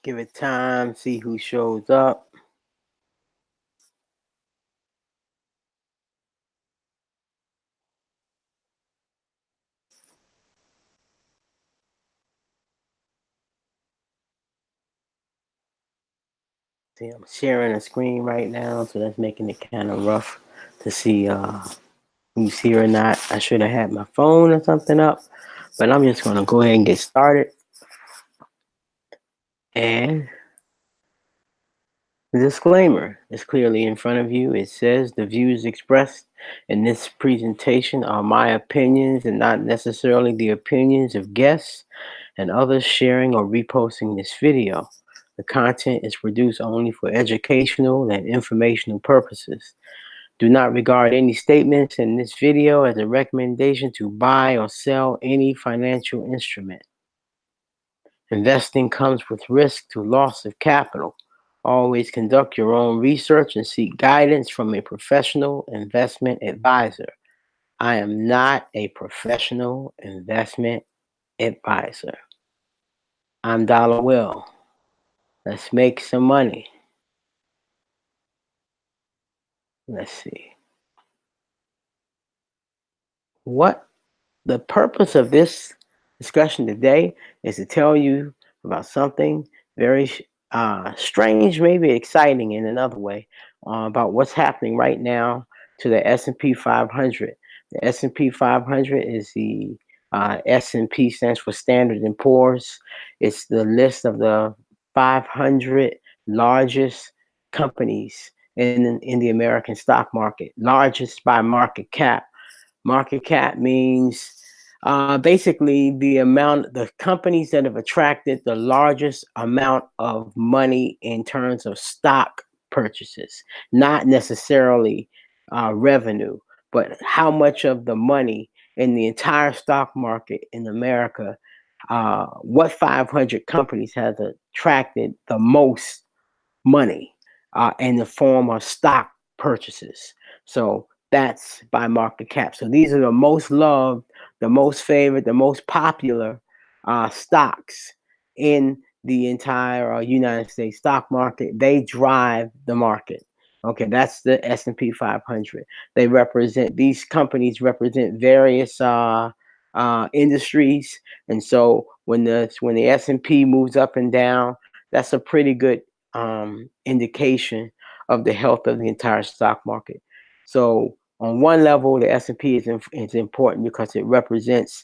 Give it time, see who shows up. See, I'm sharing a screen right now, so that's making it kind of rough to see who's here or not. I should have had my phone or something up, but I'm just going to go ahead and get started. And the disclaimer is clearly in front of you. It says the views expressed in this presentation are my opinions and not necessarily the opinions of guests and others sharing or reposting this video. The content is produced only for educational and informational purposes. Do not regard any statements in this video as a recommendation to buy or sell any financial instrument. Investing comes with risk to loss of capital. Always conduct your own research and seek guidance from a professional investment advisor. I am not a professional investment advisor. I'm Dollar Will. Let's make some money. Let's see. What the purpose of this discussion today is to tell you about something very strange, maybe exciting in another way, about what's happening right now to the S&P 500. The S&P 500 is the S&P stands for Standard and Poor's. It's the list of the 500 largest companies in the American stock market, largest by market cap. Market cap means basically the companies that have attracted the largest amount of money in terms of stock purchases, not necessarily revenue, but how much of the money in the entire stock market in America, what 500 companies has attracted the most money in the form of stock purchases. So that's by market cap. So these are the most loved, the most favored, the most popular stocks in the entire United States stock market. They drive the market. Okay, that's the S&P 500. These companies represent various industries, and so when the S&P moves up and down, that's a pretty good indication of the health of the entire stock market. So on one level, the S&P is important because it represents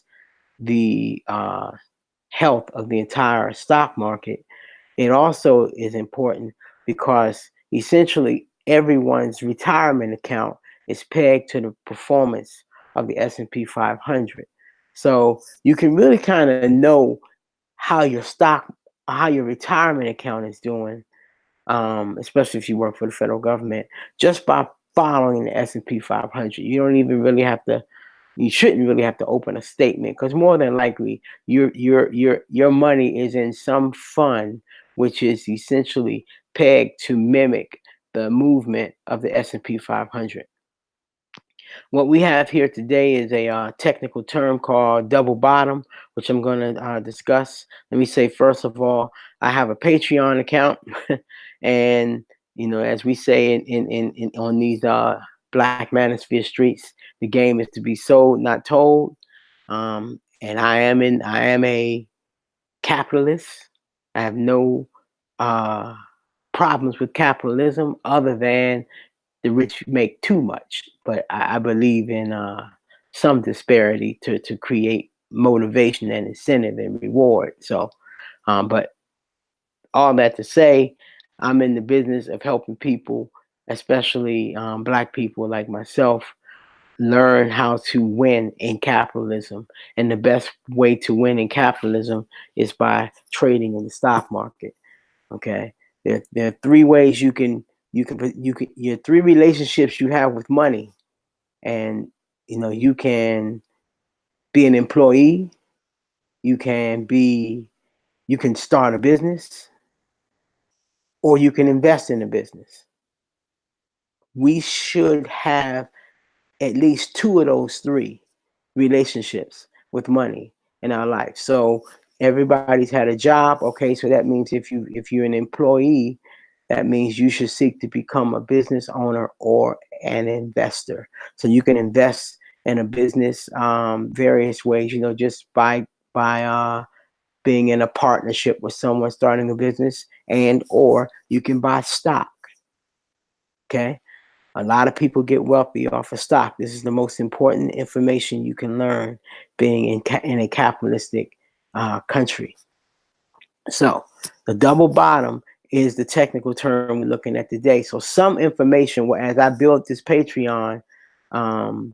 the health of the entire stock market. It also is important because essentially everyone's retirement account is pegged to the performance of the S&P 500. So you can really kind of know how how your retirement account is doing, especially if you work for the federal government, just by following the S&P 500. You shouldn't really have to open a statement because more than likely your money is in some fund which is essentially pegged to mimic the movement of the S&P 500. What we have here today is a technical term called double bottom, which I'm going to discuss. Let me say, first of all, I have a Patreon account. And, as we say in on these Black Manosphere streets, the game is to be sold, not told. And I am a capitalist. I have no problems with capitalism other than the rich make too much, but I believe in some disparity to create motivation and incentive and reward. So, but all that to say, I'm in the business of helping people, especially Black people like myself, learn how to win in capitalism. And the best way to win in capitalism is by trading in the stock market. Okay, there are three ways your three relationships you have with money, and you can be an employee, you can be you can start a business, or you can invest in a business. We should have at least two of those three relationships with money in our life. So everybody's had a job. Okay, so that means if you're an employee, that means you should seek to become a business owner or an investor. So you can invest in a business various ways. Just by being in a partnership with someone starting a business, and or you can buy stock. Okay, a lot of people get wealthy off of stock. This is the most important information you can learn being in a capitalistic country. So the double bottom is the technical term we're looking at today. So some information, as I build this Patreon, um,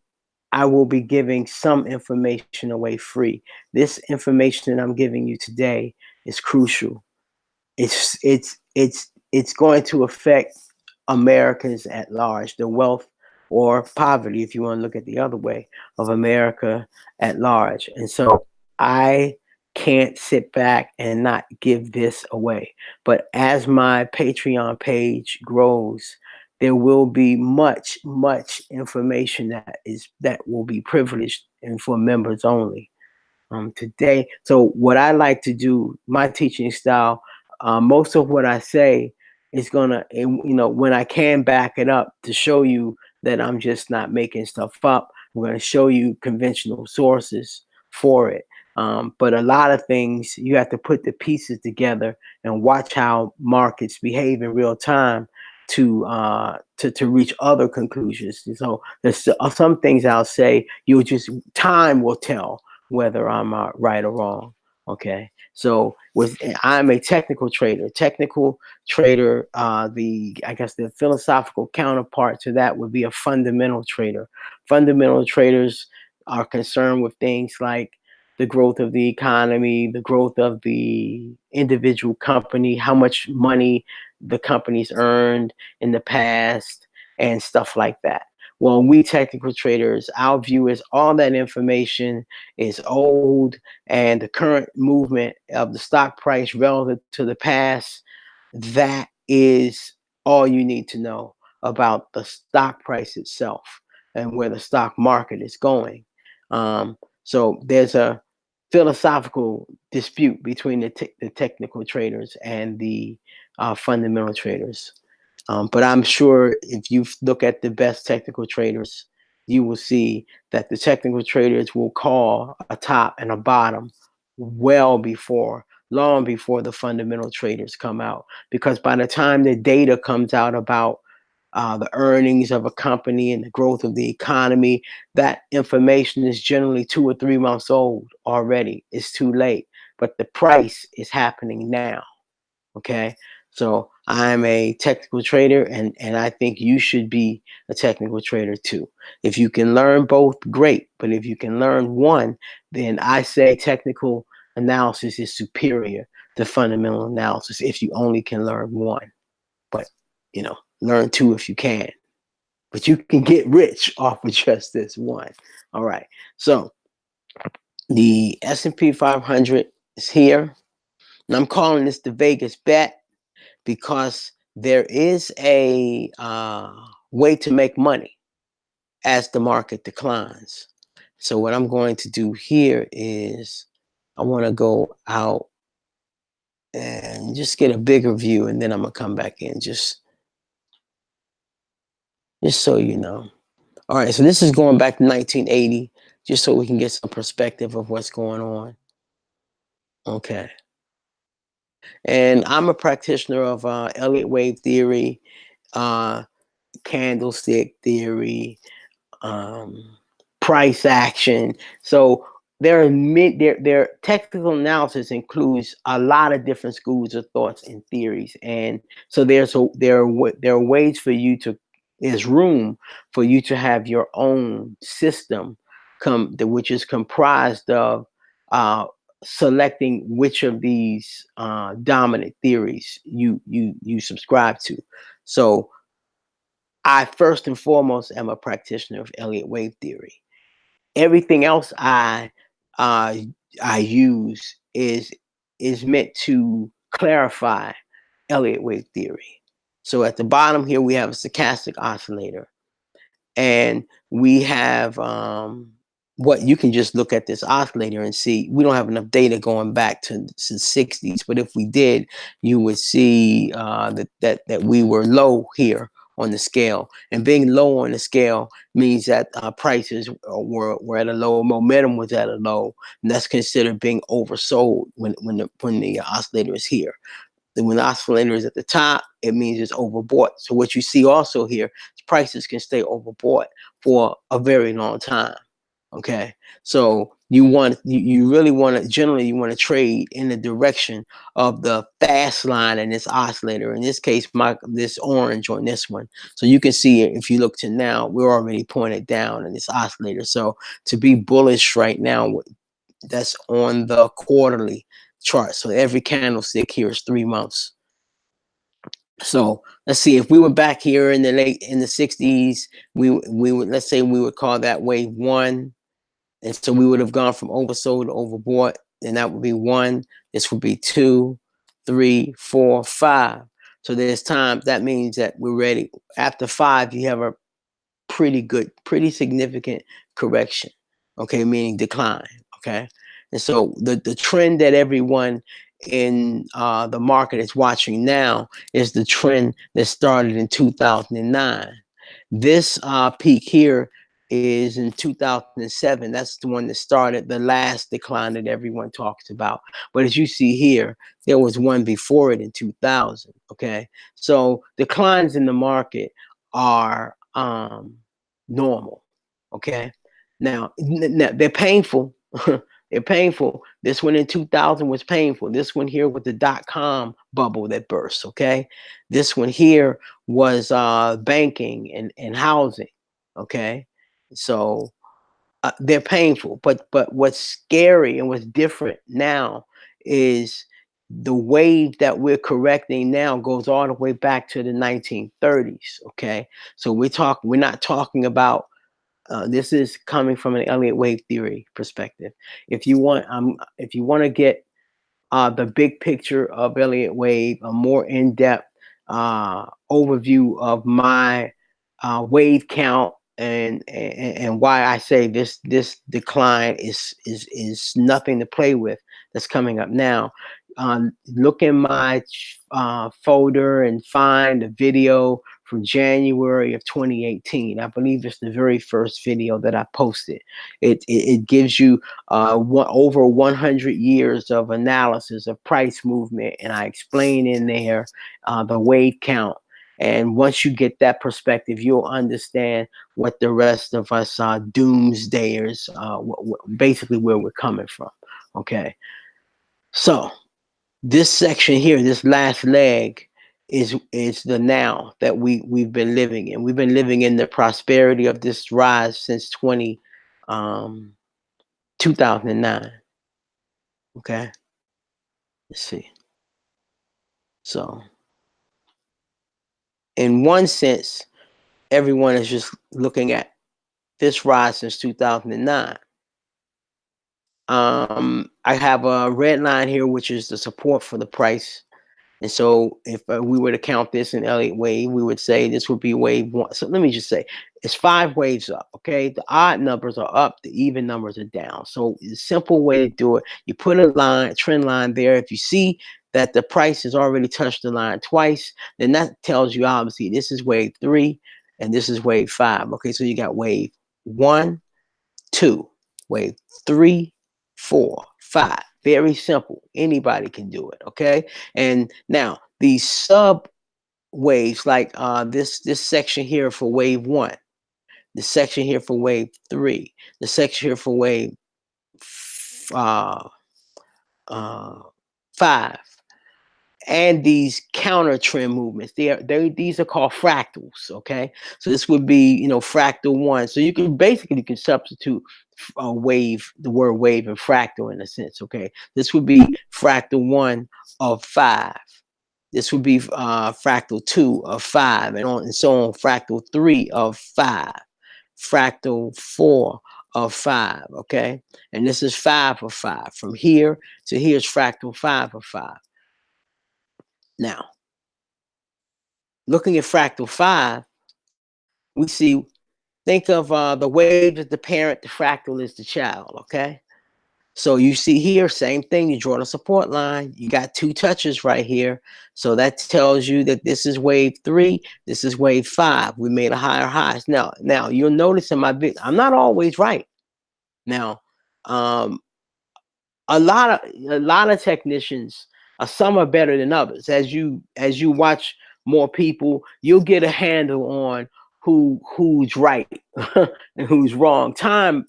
I will be giving some information away free. This information that I'm giving you today is crucial. It's going to affect Americans at large, the wealth or poverty, if you want to look at the other way, of America at large. And so I can't sit back and not give this away. But as my Patreon page grows, there will be much information that will be privileged and for members only. Today, so what I like to do, my teaching style, most of what I say is gonna, when I can back it up to show you that I'm just not making stuff up. I'm gonna show you conventional sources for it. But a lot of things you have to put the pieces together and watch how markets behave in real time to reach other conclusions. And so there's some things I'll say time will tell whether I'm right or wrong. Okay, so I'm a technical trader. Technical trader, the I guess the philosophical counterpart to that would be a fundamental trader. Fundamental traders are concerned with things like the growth of the economy, the growth of the individual company, how much money the company's earned in the past, and stuff like that. Well, we technical traders, our view is all that information is old, and the current movement of the stock price relative to the past, that is all you need to know about the stock price itself and where the stock market is going. So there's a philosophical dispute between the technical traders and the fundamental traders. But I'm sure if you look at the best technical traders, you will see that the technical traders will call a top and a bottom long before the fundamental traders come out. Because by the time the data comes out about the earnings of a company and the growth of the economy, that information is generally 2 or 3 months old already. It's too late. But the price is happening now. Okay. So I'm a technical trader, and I think you should be a technical trader too. If you can learn both, great. But if you can learn one, then I say technical analysis is superior to fundamental analysis if you only can learn one. But learn two if you can. But you can get rich off of just this one. All right. So the S&P 500 is here. And I'm calling this the Vegas bet because there is a way to make money as the market declines. So what I'm going to do here is I want to go out and just get a bigger view, and then I'm gonna come back in just so you know. All right, so this is going back to 1980, just so we can get some perspective of what's going on. Okay. And I'm a practitioner of Elliot wave theory, uh, candlestick theory, um, price action. So their technical analysis includes a lot of different schools of thoughts and theories, and so there are ways for you to there's room for you to have your own system which is comprised of uh, selecting which of these dominant theories you subscribe to. So I first and foremost am a practitioner of Elliott wave theory. Everything else uh, I use is meant to clarify Elliott wave theory. So at the bottom here we have a stochastic oscillator, and we have what you can just look at this oscillator and see. We don't have enough data going back to the 60s, but if we did, you would see that we were low here on the scale, and being low on the scale means that prices were at a low, momentum was at a low, and that's considered being oversold when the oscillator is here. Then when the oscillator is at the top, it means it's overbought. So what you see also here is prices can stay overbought for a very long time. Okay, so you really want to, generally you want to trade in the direction of the fast line in this oscillator. In this case, this orange on this one. So you can see it if you look to now, we're already pointed down in this oscillator. So to be bullish right now, that's on the quarterly chart. So every candlestick here is 3 months. So let's see, if we were back here in the 60s, we would, let's say we would call that wave 1. And so we would have gone from oversold to overbought, and that would be 1. This would be 2, 3, 4, 5. So there's time. That means that we're ready. After 5, you have a pretty significant correction. Okay, meaning decline. Okay, and so the trend that everyone in the market is watching now is the trend that started in 2009. This peak here is in 2007. That's the one that started the last decline that everyone talks about. But as you see here, there was one before it in 2000. Okay, so declines in the market are normal. Okay, now they're painful. They're painful. This one in 2000 was painful. This one here with the dot-com bubble that burst. Okay, this one here was banking and housing. Okay, so they're painful, but what's scary and what's different now is the wave that we're correcting now goes all the way back to the 1930s. Okay, so we're not talking about this is coming from an Elliott wave theory perspective. If you want to get the big picture of Elliott wave, a more in-depth overview of my wave count and why I say this decline is nothing to play with, that's coming up now. Look in my folder and find a video from January of 2018. I believe it's the very first video that I posted. It gives you over 100 years of analysis of price movement, and I explain in there the wave count. And once you get that perspective, you'll understand what the rest of us doomsdayers, basically where we're coming from. Okay, so this section here, this last leg, is the now that we've been living in. We've been living in the prosperity of this rise since 2009. Okay, let's see. So in one sense, everyone is just looking at this rise since 2009. I have a red line here, which is the support for the price. And so if we were to count this in Elliott wave, we would say this would be wave 1. So let me just say it's 5 waves up. Okay, the odd numbers are up, the even numbers are down. So the simple way to do it, you put a trend line there. If you see that the price has already touched the line twice, then that tells you obviously this is wave 3 and this is wave 5. Okay, so you got wave 1, 2, wave 3, 4, 5. Very simple. Anybody can do it. Okay. And now these sub waves, like this section here for wave 1, the section here for wave 3, the section here for wave 5, and these counter trend movements. These are called fractals. Okay, so this would be fractal 1. So you can substitute a wave, the word wave, and fractal in a sense. Okay, this would be fractal 1 of 5. This would be fractal 2 of 5, and so on. Fractal 3 of 5, fractal 4 of 5. Okay, and this is 5 of 5. From here to here is fractal 5 of 5. Now, looking at fractal 5, we see Think of the wave as the parent, the fractal is the child, okay? So you see here, same thing, you draw the support line, you got two touches right here. So that tells you that this is wave 3, this is wave 5. We made a higher highs. Now you'll notice in my video, I'm not always right. Now, um, a lot of technicians, some are better than others. As you watch more people, you'll get a handle on who's right and who's wrong. Time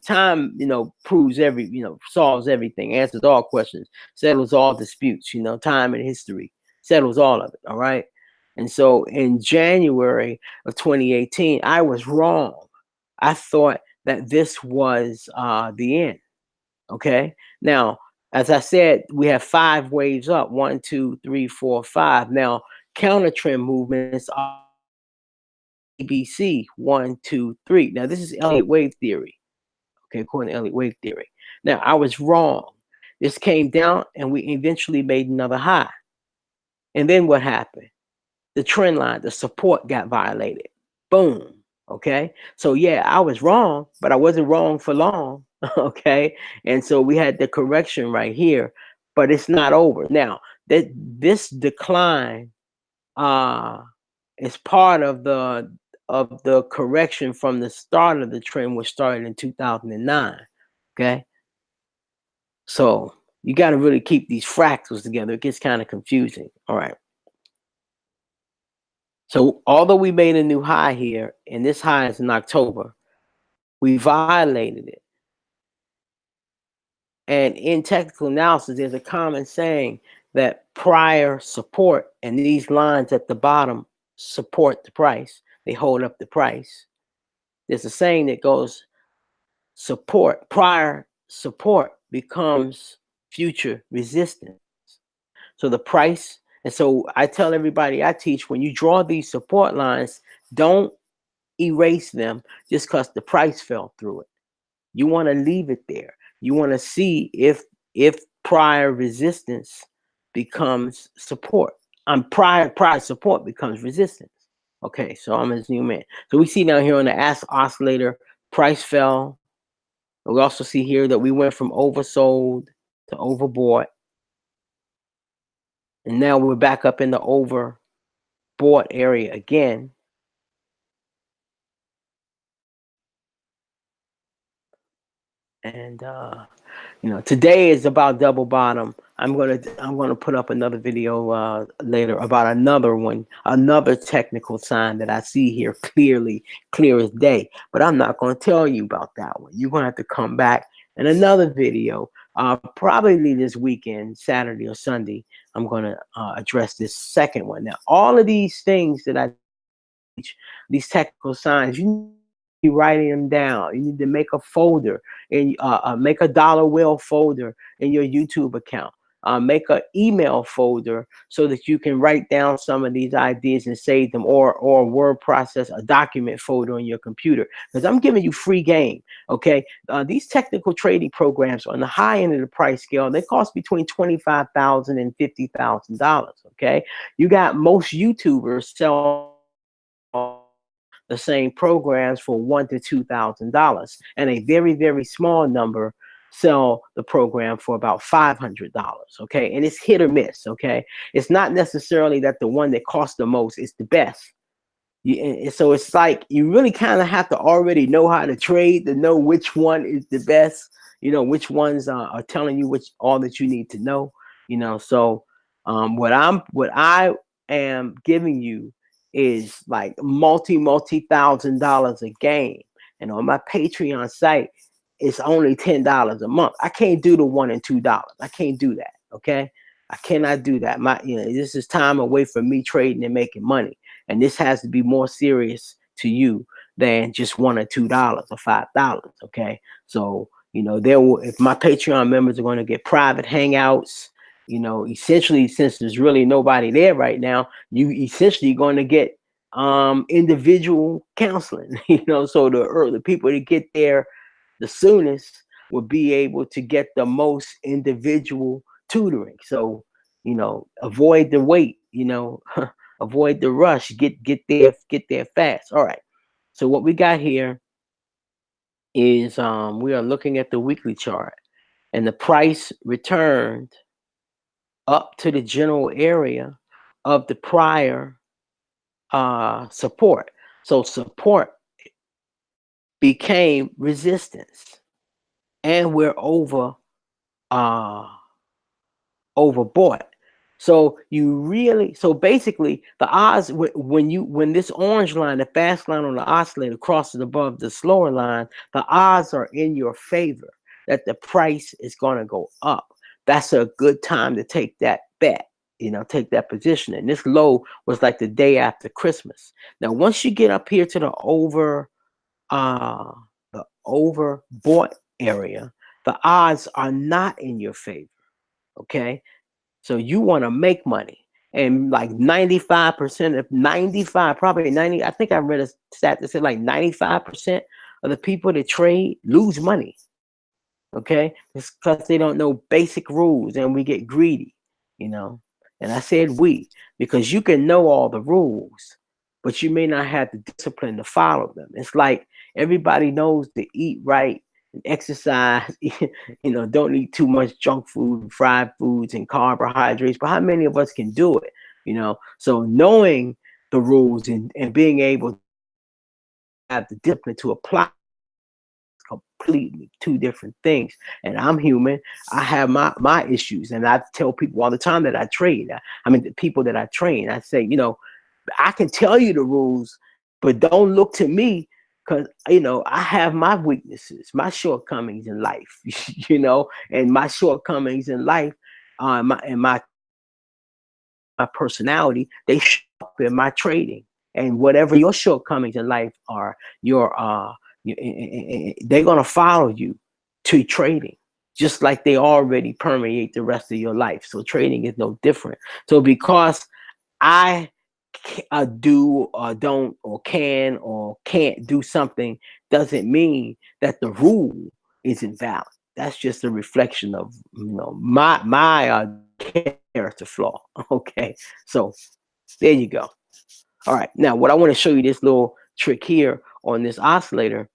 proves solves everything, answers all questions, settles all disputes. Time and history settles all of it. All right. And so in January of 2018, I was wrong. I thought that this was the end. Okay. Now, as I said, we have 5 waves up. 1, 2, 3, 4, 5. Now, counter trend movements are ABC 1, 2, 3. Now, this is Elliott wave theory. Okay, according to Elliott wave theory. Now, I was wrong. This came down and we eventually made another high. And then what happened? The trend line, the support got violated. Boom. Okay. So yeah, I was wrong, but I wasn't wrong for long. Okay. And so we had the correction right here, but it's not over. Now, that this decline uh is part of the correction from the start of the trend, which started in 2009. Okay. So you got to really keep these fractals together. It gets kind of confusing. All right. So although we made a new high here, and this high is in October, we violated it. And in technical analysis, there's a common saying that prior support and these lines at the bottom support the price. They hold up the price. There's a saying that goes, prior support becomes future resistance. So the price, and so I tell everybody I teach, when you draw these support lines, don't erase them just because the price fell through it. You want to leave it there. You want to see if prior resistance becomes support. Prior support becomes resistance. Okay, so I'm gonna zoom in. So we see down here on the oscillator, price fell. We also see here that we went from oversold to overbought, and now we're back up in the overbought area again. And today is about double bottom. I'm gonna put up another video later about another technical sign that I see here clearly, clear as day. But I'm not gonna tell you about that one. You're gonna have to come back in another video, probably this weekend, Saturday or Sunday. I'm gonna address this second one. Now, all of these things that I teach, these technical signs, you writing them down. You need to make a folder and make a dollar whale folder in your YouTube account. Make an email folder so that you can write down some of these ideas and save them, or word process a document folder on your computer, because I'm giving you free game. Okay, these technical trading programs on the high end of the price scale, they cost between $25,000 and $50,000. Okay, you got most YouTubers sell the same programs for $1,000 to $2,000, and a very, very small number sell the program for about $500. Okay, and it's hit or miss. Okay, it's not necessarily that the one that costs the most is the best. So it's like you really kind of have to already know how to trade to know which one is the best. Which ones are telling you which all that you need to know. So what I am giving you is like multi-thousand dollars a game, and on my Patreon site, it's only $10 a month. I can't do the $1 and $2. I can't do that. Okay, I cannot do that. This is time away from me trading and making money. And this has to be more serious to you than just $1 or $2 or $5. Okay. So, if my Patreon members are going to get private hangouts, essentially, since there's really nobody there right now, you essentially going to get individual counseling, so the people that get there the soonest will be able to get the most individual tutoring. So, avoid the wait, avoid the rush, get there fast. All right. So what we got here is we are looking at the weekly chart, and the price returned up to the general area of the prior support. So support became resistance, and we're uh overbought. So so basically the odds when this orange line, the fast line on the oscillator, crosses above the slower line, the odds are in your favor that the price is going to go up. That's a good time to take that bet, take that position. And this low was like the day after Christmas. Now once you get up here to uh the overbought area, the odds are not in your favor. Okay, so you want to make money. And like 95% of 95, probably 90, I think I read a stat that said like 95% of the people that trade lose money. Okay. It's because they don't know basic rules and we get greedy, you know. And I said because you can know all the rules, but you may not have the discipline to follow them. It's like everybody knows to eat right and exercise, don't eat too much junk food, fried foods, and carbohydrates. But how many of us can do it? So knowing the rules and being able to have the discipline to apply completely two different things. And I'm human. I have my issues, and I tell people all the time that I trade. I mean, the people that I train, I say, I can tell you the rules, but don't look to me because I have my weaknesses, my shortcomings in life, and my shortcomings in life, my personality, they show up in my trading. And whatever your shortcomings in life are, they're gonna follow you to trading, just like they already permeate the rest of your life. So trading is no different. So because I do or don't or can or can't do something doesn't mean that the rule isn't valid. That's just a reflection of my character flaw. Okay, so there you go. All right, now what I want to show you, this little trick here on this oscillator.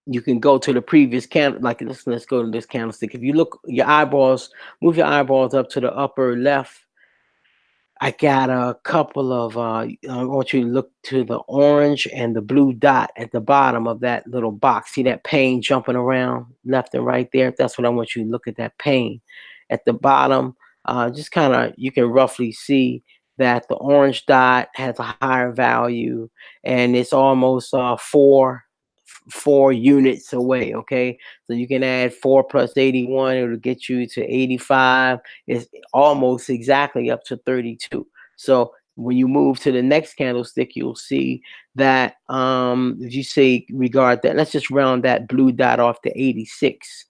You can go to the previous candle, like let's go to this candlestick. If you look move your eyeballs up to the upper left. I got a couple of, I want you to look to the orange and the blue dot at the bottom of that little box. See that pane jumping around left and right there? That's what I want you to look at, that pane. At the bottom, just kind of, you can roughly see that the orange dot has a higher value, and it's almost four units away. Okay, so you can add 4 plus 81, it'll get you to 85. It's almost exactly up to 32. So when you move to the next candlestick, you'll see that if you say regard that, let's just round that blue dot off to 86,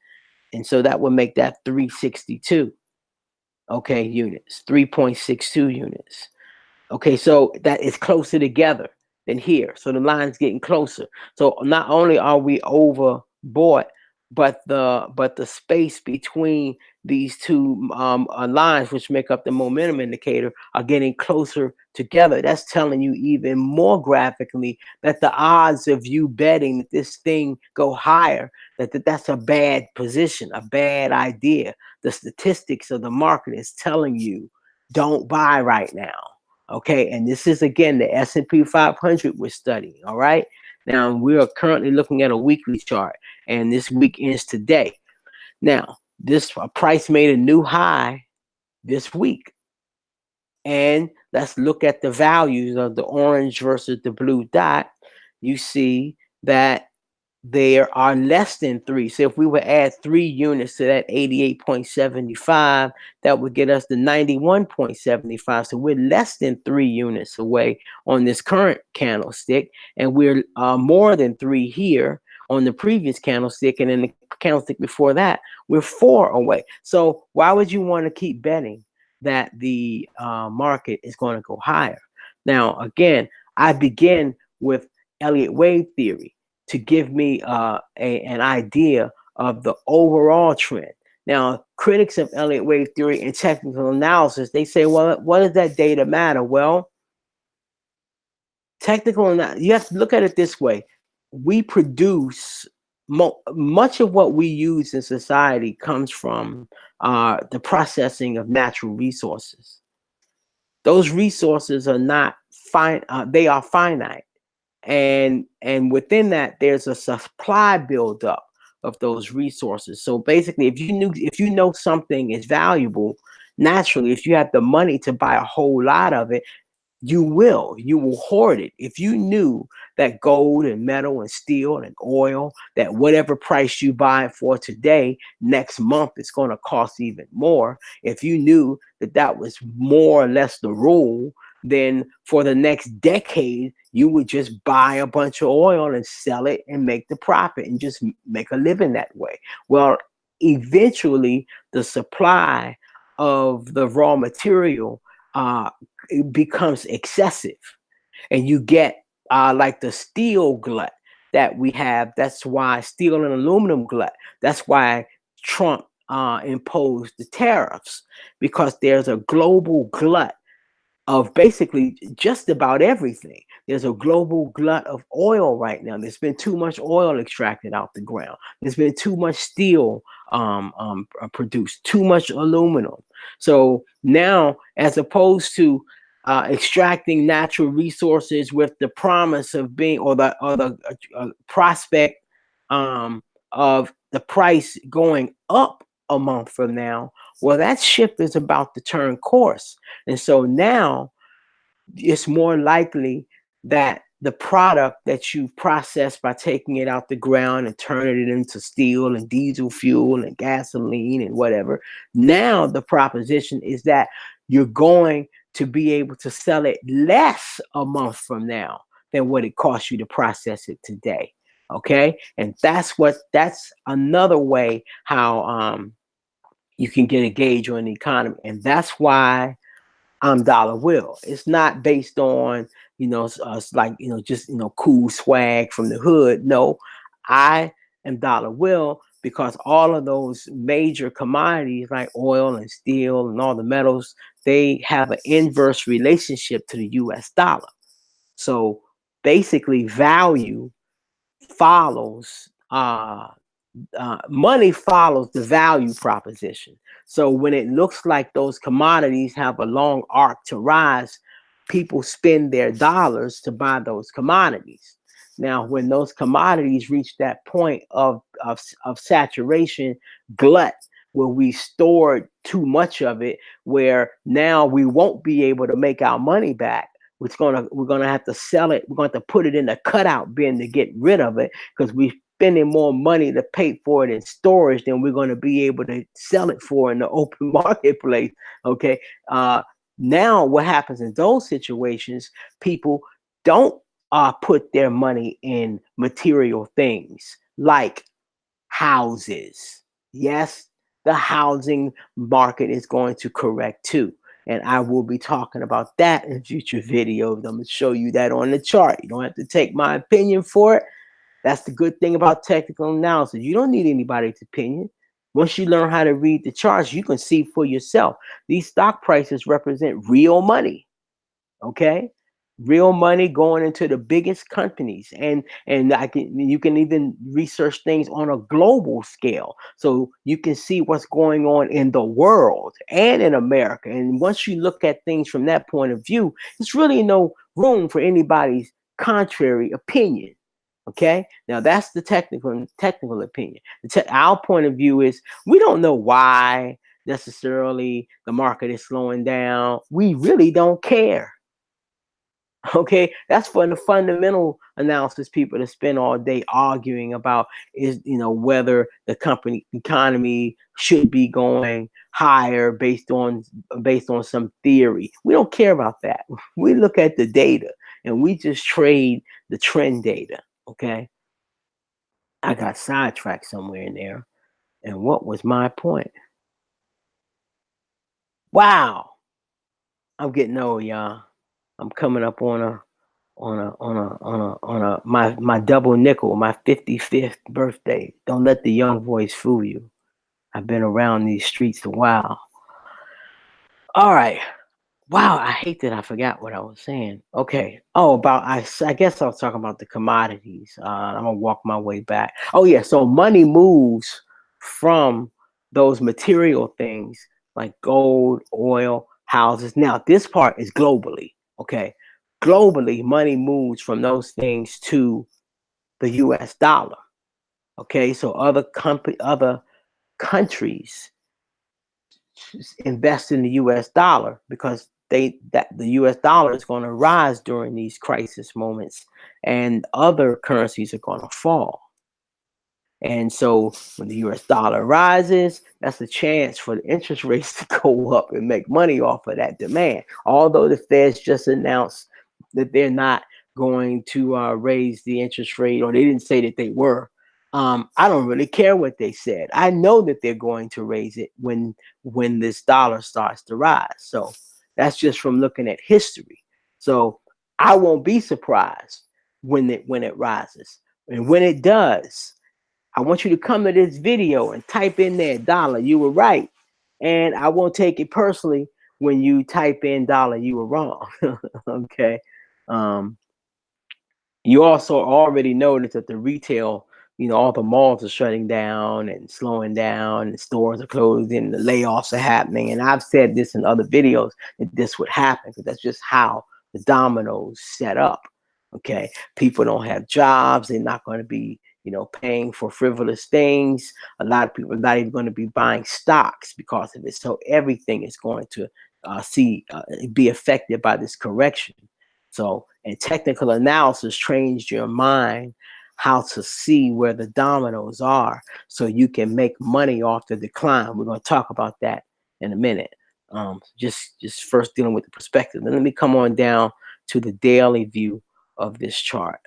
and so that would make that 362. Okay, units, 3.62 units. Okay, so that is closer together than here. So the line's getting closer. So not only are we overbought, but the space between these two lines, which make up the momentum indicator, are getting closer together. That's telling you even more graphically that the odds of you betting that this thing go higher, that's a bad position, a bad idea. The statistics of the market is telling you don't buy right now. Okay, and this is again the S&P 500 we're studying. All right, now we are currently looking at a weekly chart, and this week ends today. Now this price made a new high this week, and let's look at the values of the orange versus the blue dot. You see that there are less than 3. So if we would add 3 units to that 88.75, that would get us to 91.75. So we're less than 3 units away on this current candlestick, and we're more than 3 here on the previous candlestick, and in the candlestick before that, we're 4 away. So why would you want to keep betting that the market is going to go higher? Now, again, I begin with Elliott wave theory to give me an idea of the overall trend. Now, critics of Elliott wave theory and technical analysis, they say, well, what does that data matter? Well, you have to look at it this way. We produce much of what we use in society comes from the processing of natural resources. Those resources are not fine; they are finite, and within that, there's a supply buildup of those resources. So basically, if you know something is valuable, naturally, if you have the money to buy a whole lot of it, you will hoard it. If you knew that gold and metal and steel and oil, that whatever price you buy it for today, next month it's going to cost even more. If you knew that that was more or less the rule, then for the next decade you would just buy a bunch of oil and sell it and make the profit and just make a living that way. Well, eventually the supply of the raw material uh, it becomes excessive, and you get like the steel glut that we have. That's why steel and aluminum glut. That's why Trump imposed the tariffs, because there's a global glut of basically just about everything. There's a global glut of oil right now. There's been too much oil extracted out the ground. There's been too much steel produced, too much aluminum. So now, as opposed to extracting natural resources with the promise of being, or the prospect um, of the price going up a month from now, well, that ship is about to turn course. And so now it's more likely that the product that you process by taking it out the ground and turning it into steel and diesel fuel and gasoline and whatever, now the proposition is that you're going to be able to sell it less a month from now than what it costs you to process it today. Okay. And that's another way how you can get a gauge on the economy. And that's why I'm Dollar Will. It's not based on, like, just, cool swag from the hood. No, I am Dollar Will because all of those major commodities like oil and steel and all the metals, they have an inverse relationship to the US dollar. So basically, value follows money follows the value proposition. So when it looks like those commodities have a long arc to rise, people spend their dollars to buy those commodities. Now, when those commodities reach that point of saturation, glut, where we stored too much of it, where now we won't be able to make our money back. We're gonna have to sell it. We're going to put it in a cutout bin to get rid of it, because we spending more money to pay for it in storage than we're going to be able to sell it for in the open marketplace. Okay. Now, what happens in those situations? People don't put their money in material things like houses. Yes, the housing market is going to correct too. And I will be talking about that in future videos. I'm going to show you that on the chart. You don't have to take my opinion for it. That's the good thing about technical analysis. You don't need anybody's opinion. Once you learn how to read the charts, you can see for yourself. These stock prices represent real money. Okay, real money going into the biggest companies, and you can even research things on a global scale, so you can see what's going on in the world and in America. And once you look at things from that point of view, there's really no room for anybody's contrary opinion. Okay, now that's the technical opinion. Our point of view is we don't know why necessarily the market is slowing down. We really don't care. Okay, that's for the fundamental analysis people to spend all day arguing about, is whether the company economy should be going higher based on some theory. We don't care about that. We look at the data and we just trade the trend data. Okay, I got sidetracked somewhere in there. And what was my point? Wow, I'm getting old, y'all. I'm coming up on a my double nickel, my 55th birthday. Don't let the young voice fool you. I've been around these streets a while. All right. Wow, I hate that I forgot what I was saying. Okay. Oh, about I guess I was talking about the commodities. I'm gonna walk my way back. Oh yeah, so money moves from those material things like gold, oil, houses. Now this part is globally. Okay, globally, money moves from those things to the U.S. dollar. Okay, so other countries invest in the US dollar because that the US dollar is going to rise during these crisis moments and other currencies are going to fall. And so when the US dollar rises, that's a chance for the interest rates to go up and make money off of that demand. Although the Feds just announced that they're not going to raise the interest rate, or they didn't say that they were. I don't really care what they said. I know that they're going to raise it when this dollar starts to rise. So that's just from looking at history. So I won't be surprised when it rises. And when it does, I want you to come to this video and type in there dollar, you were right. And I won't take it personally when you type in dollar, you were wrong. Okay. Um, you also already noticed that the retail, all the malls are shutting down and slowing down, and stores are closing, the layoffs are happening. And I've said this in other videos that this would happen because that's just how the dominoes set up. Okay. People don't have jobs. They're not going to be, paying for frivolous things. A lot of people are not even going to be buying stocks because of it. So everything is going to be affected by this correction. So, and technical analysis trains your mind how to see where the dominoes are so you can make money off the decline. We're going to talk about that in a minute. Just first dealing with the perspective. Then let me come on down to the daily view of this chart.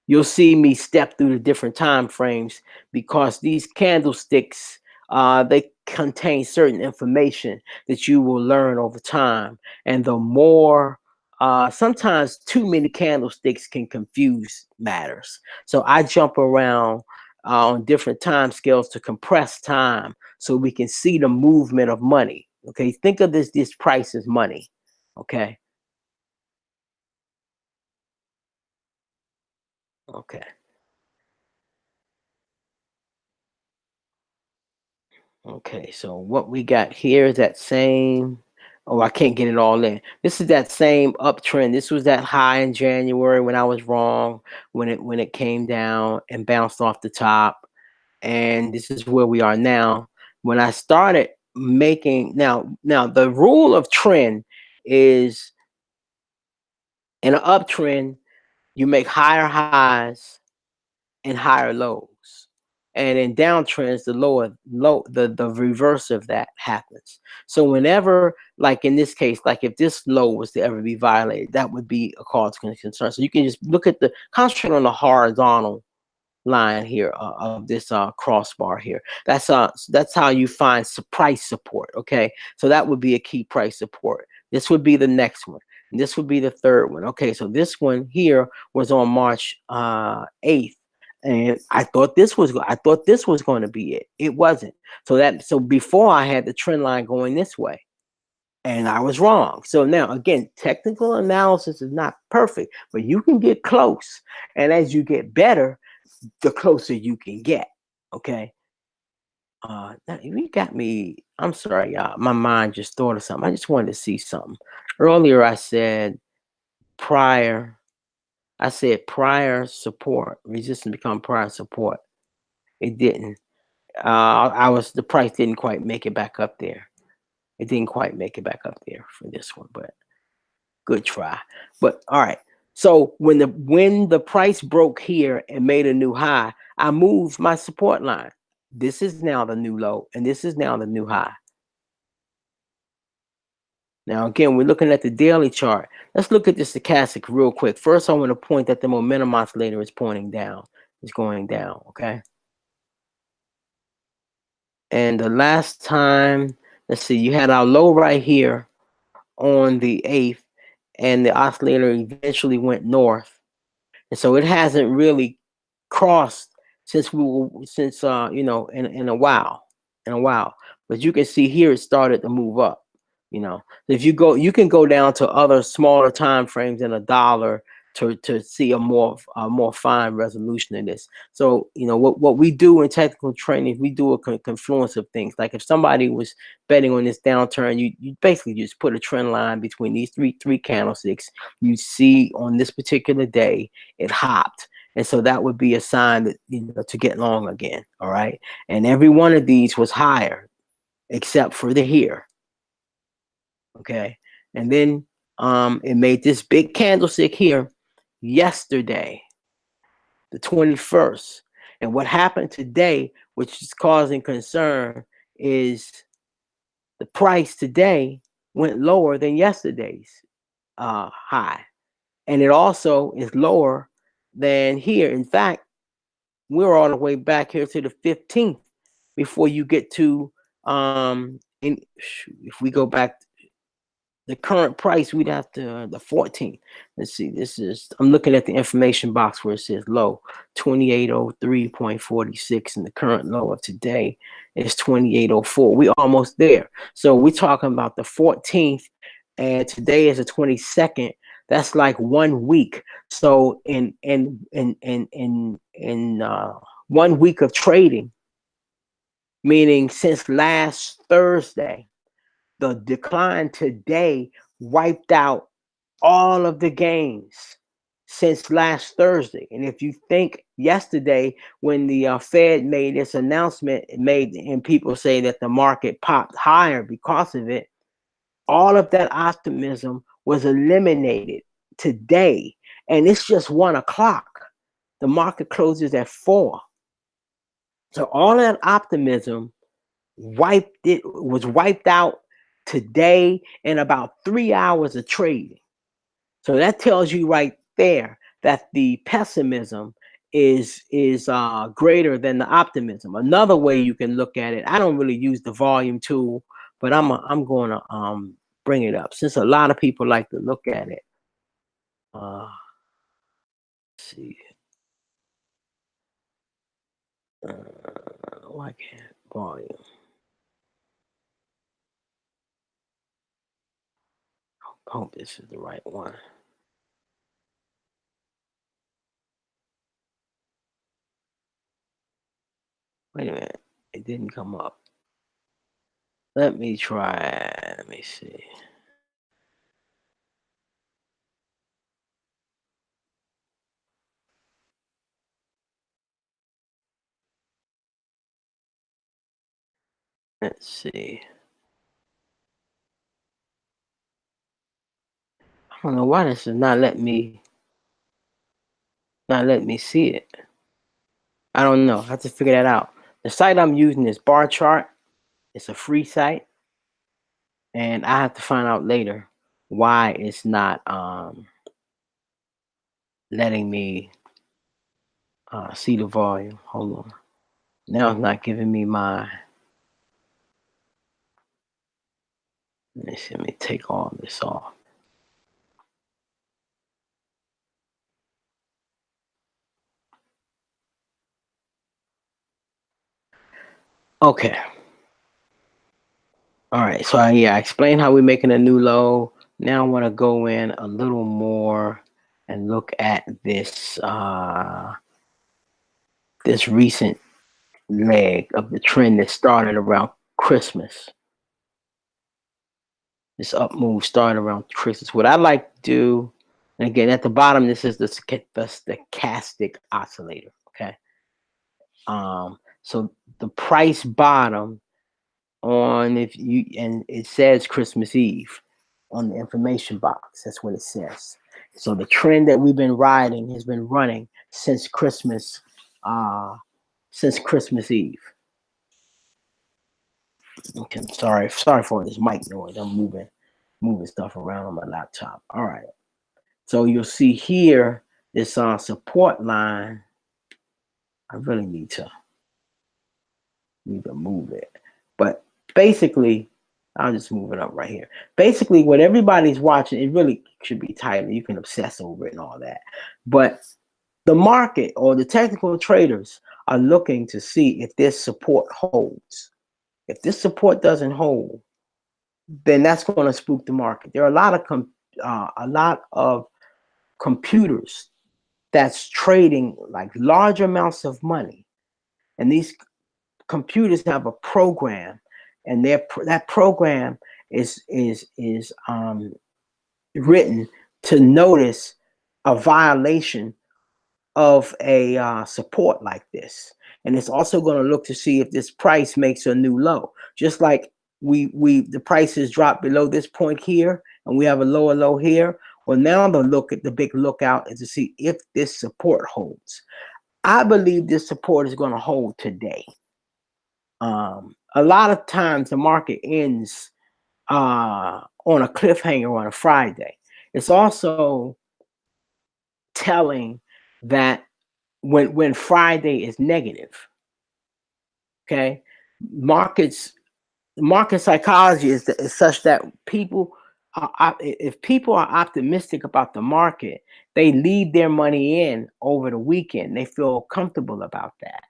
You'll see me step through the different time frames because these candlesticks, they contain certain information that you will learn over time. And the more, sometimes too many candlesticks can confuse matters. So I jump around on different time scales to compress time so we can see the movement of money. Okay, think of this price as money. Okay, okay. Okay, so what we got here is that same. Oh, I can't get it all in. This is that same uptrend. This was that high in January when I was wrong, when it came down and bounced off the top, and this is where we are now. When I started making now the rule of trend is in an uptrend, you make higher highs and higher lows. And in downtrends, the reverse of that happens. So whenever, like in this case, like if this low was to ever be violated, that would be a cause for concern. So you can just look at concentrate on the horizontal line here of this crossbar here. That's how you find price support. Okay, so that would be a key price support. This would be the next one. And this would be the third one. Okay, so this one here was on March 8th. And I thought this was going to be it. It wasn't. So before I had the trend line going this way, and I was wrong. So now again, technical analysis is not perfect, but you can get close. And as you get better, the closer you can get. Okay. You got me. I'm sorry, y'all. My mind just thought of something. I just wanted to see something. Earlier, prior. I said prior support, resistance become prior support. It didn't. The price didn't quite make it back up there. It didn't quite make it back up there for this one, but good try. But all right. So when the price broke here and made a new high, I moved my support line. This is now the new low, and this is now the new high. Now again, we're looking at the daily chart. Let's look at the stochastic real quick. First, I want to point that the momentum oscillator is pointing down. It's going down. Okay. And the last time, let's see, you had our low right here on the 8th, and the oscillator eventually went north. And so it hasn't really crossed since in a while. But you can see here it started to move up. You know, if you go, you can go down to other smaller time frames than a dollar to see a more fine resolution in this. So, you know, what we do in technical training, we do a confluence of things. Like if somebody was betting on this downturn, you basically just put a trend line between these three candlesticks. You see on this particular day it hopped, and so that would be a sign that, you know, to get long again. All right, and every one of these was higher except for the here. Okay, and then it made this big candlestick here yesterday, the 21st. And what happened today, which is causing concern, is the price today went lower than yesterday's high, and it also is lower than here. In fact, we're all the way back here to the 15th before you get to if we go back the current price, we'd have to the 14th. Let's see, this is, I'm looking at the information box where it says low 2803.46, and the current low of today is 2804. We almost there. So we're talking about the 14th, and today is the 22nd. That's like 1 week. So in 1 week of trading, meaning since last Thursday, the decline today wiped out all of the gains since last Thursday. And if you think yesterday when the Fed made its announcement, and people say that the market popped higher because of it, all of that optimism was eliminated today. And it's just 1 o'clock. The market closes at 4. So all that optimism was wiped out today in about 3 hours of trading. So that tells you right there that the pessimism is greater than the optimism. Another way you can look at it, I don't really use the volume tool, but I'm going to bring it up since a lot of people like to look at it. Let's see. Why can't volume? I hope this is the right one. Wait a minute, it didn't come up. Let me try. Let me see. Let's see. I don't know why this is not letting me see it. I don't know. I have to figure that out. The site I'm using is Bar Chart. It's a free site, and I have to find out later why it's not letting me see the volume. Hold on. Now it's not giving me my. Let me see. Let me take all this off. Okay. All right. So I explained how we're making a new low. Now I want to go in a little more and look at this this recent leg of the trend that started around Christmas. This up move started around Christmas. What I like to do, and again at the bottom, this is the stochastic oscillator. Okay. So the price bottom on, if you, and it says Christmas Eve on the information box. That's what it says. So the trend that we've been riding has been running since Christmas Eve. Okay, sorry for this mic noise. I'm moving stuff around on my laptop. All right. So you'll see here this support line. I really need to move it, but basically, I'll just move it up right here. Basically, what everybody's watching, it really should be titled. You can obsess over it and all that, but the market or the technical traders are looking to see if this support holds. If this support doesn't hold, then that's going to spook the market. There are a lot of computers that's trading like large amounts of money, and these computers have a program, and that program is written to notice a violation of a support like this, and it's also going to look to see if this price makes a new low. Just like we the prices drop below this point here, and we have a lower low here. Well, now the big lookout is to see if this support holds. I believe this support is going to hold today. A lot of times the market ends on a cliffhanger on a Friday. It's also telling that when Friday is negative, okay, markets market psychology is such that if people are optimistic about the market, they leave their money in over the weekend. They feel comfortable about that.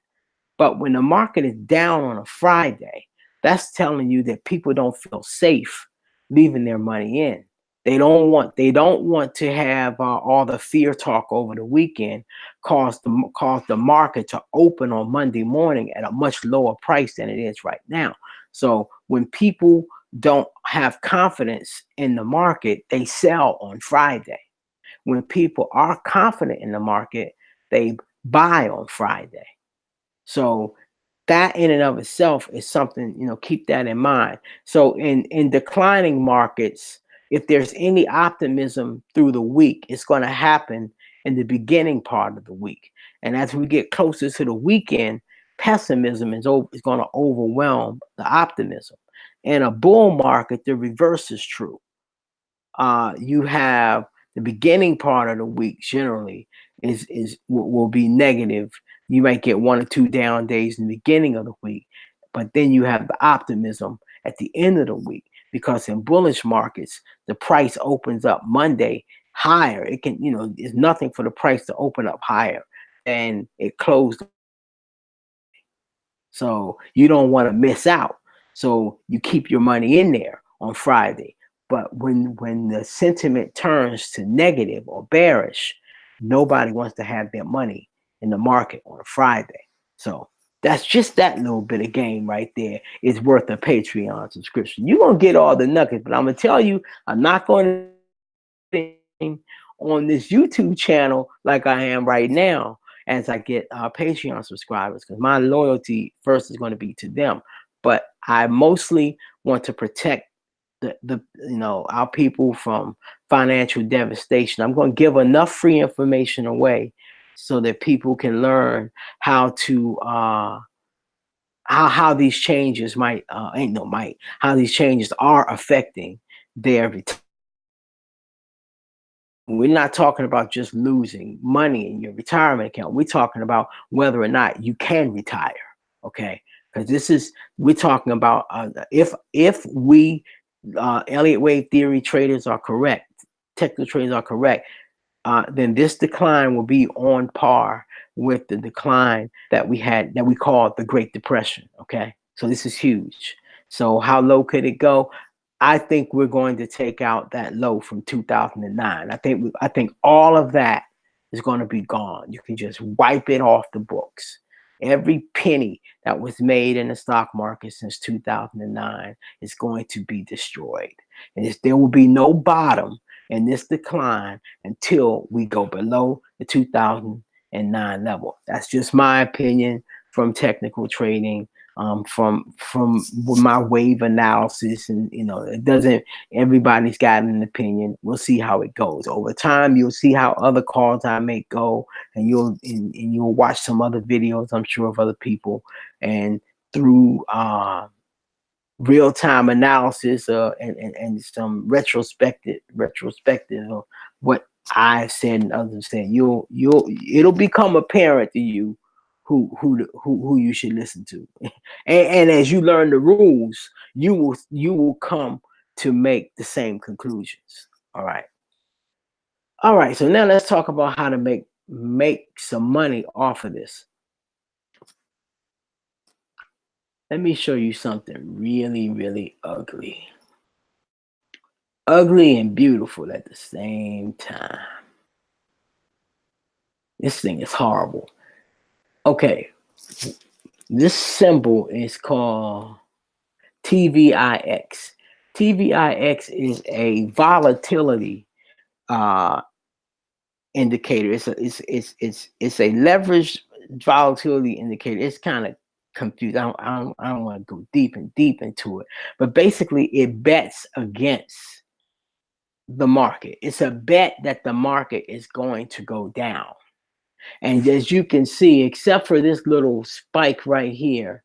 But when the market is down on a Friday, that's telling you that people don't feel safe leaving their money in. They don't want to have all the fear talk over the weekend cause the market to open on Monday morning at a much lower price than it is right now. So when people don't have confidence in the market, they sell on Friday. When people are confident in the market, they buy on Friday. So that in and of itself is something, keep that in mind. So in declining markets, if there's any optimism through the week, it's going to happen in the beginning part of the week. And as we get closer to the weekend, pessimism is going to overwhelm the optimism. In a bull market, the reverse is true. You have the beginning part of the week generally will be negative. You might get one or two down days in the beginning of the week, but then you have the optimism at the end of the week, because in bullish markets the price opens up Monday higher. It can, there's nothing for the price to open up higher than it closed. So you don't want to miss out. So you keep your money in there on Friday. But when the sentiment turns to negative or bearish, nobody wants to have their money in the market on a Friday. So that's just that little bit of game right there is worth a Patreon subscription. You're gonna get all the nuggets, but I'm gonna tell you, I'm not going to on this YouTube channel like I am right now as I get Patreon subscribers, because my loyalty first is going to be to them. But I mostly want to protect the our people from financial devastation. I'm going to give enough free information away so that people can learn how to how these changes might ain't no might how these changes are affecting their retirement. We're not talking about just losing money in your retirement account. We're talking about whether or not you can retire. Okay, because we're talking about if we Elliott wave theory traders are correct, technical traders are correct, then this decline will be on par with the decline that we call the Great Depression. Okay, so this is huge. So how low could it go? I think we're going to take out that low from 2009. I think all of that is going to be gone. You can just wipe it off the books. Every penny that was made in the stock market since 2009 is going to be destroyed. And there will be no bottom in this decline until we go below the 2009 level. That's just my opinion from technical trading, from my wave analysis, and it doesn't. Everybody's got an opinion. We'll see how it goes over time. You'll see how other calls I make go, and you'll watch some other videos, I'm sure, of other people, and through real-time analysis and some retrospective of what I've said and others said, it'll become apparent to you who you should listen to. And as you learn the rules, you will come to make the same conclusions. All right, so now let's talk about how to make some money off of this. Let me show you something really, really ugly. ugly and beautiful at the same time. This thing is horrible. Okay, this symbol is called TVIX. TVIX is a volatility uh, indicator. It's a leveraged volatility indicator. It's kind of confused. I don't want to go deep into it, but basically it bets against the market. It's a bet that the market is going to go down. And as you can see, except for this little spike right here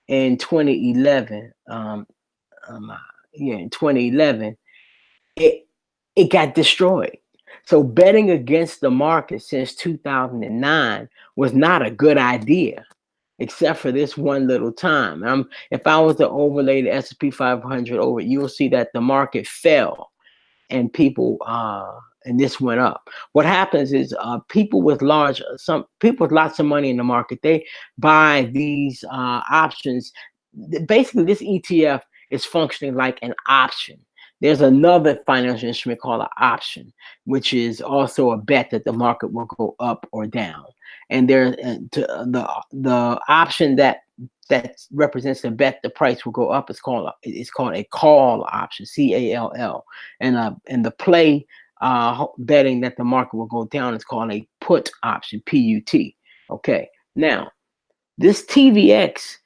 in 2011, um, yeah, in 2011, it it got destroyed. So betting against the market since 2009 was not a good idea, except for this one little time. If I was to overlay the S&P 500 over it, you'll see that the market fell and people and this went up. What happens is people with some people with lots of money in the market, they buy these options. Basically, this ETF is functioning like an option. There's another financial instrument called an option, which is also a bet that the market will go up or down. And there's the option that represents a bet the price will go up. It's called a call option, CALL, and the play betting that the market will go down is called a put option, PUT. Okay, now this TVX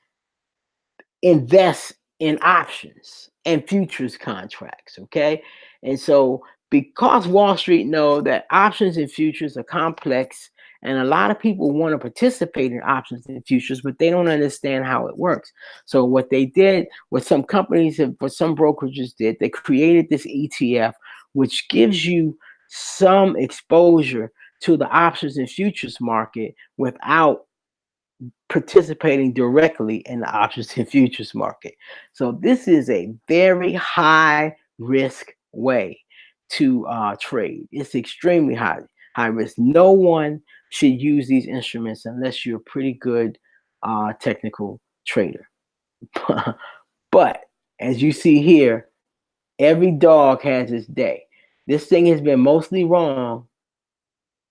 invest in options and futures contracts. Okay, and so because Wall Street know that options and futures are complex, and a lot of people want to participate in options and futures, but they don't understand how it works. So what they did, what some companies and what some brokerages did, they created this ETF, which gives you some exposure to the options and futures market without participating directly in the options and futures market. So this is a very high risk way to trade. It's extremely high risk. No one should use these instruments unless you're a pretty good technical trader. But as you see here, every dog has its day. This thing has been mostly wrong,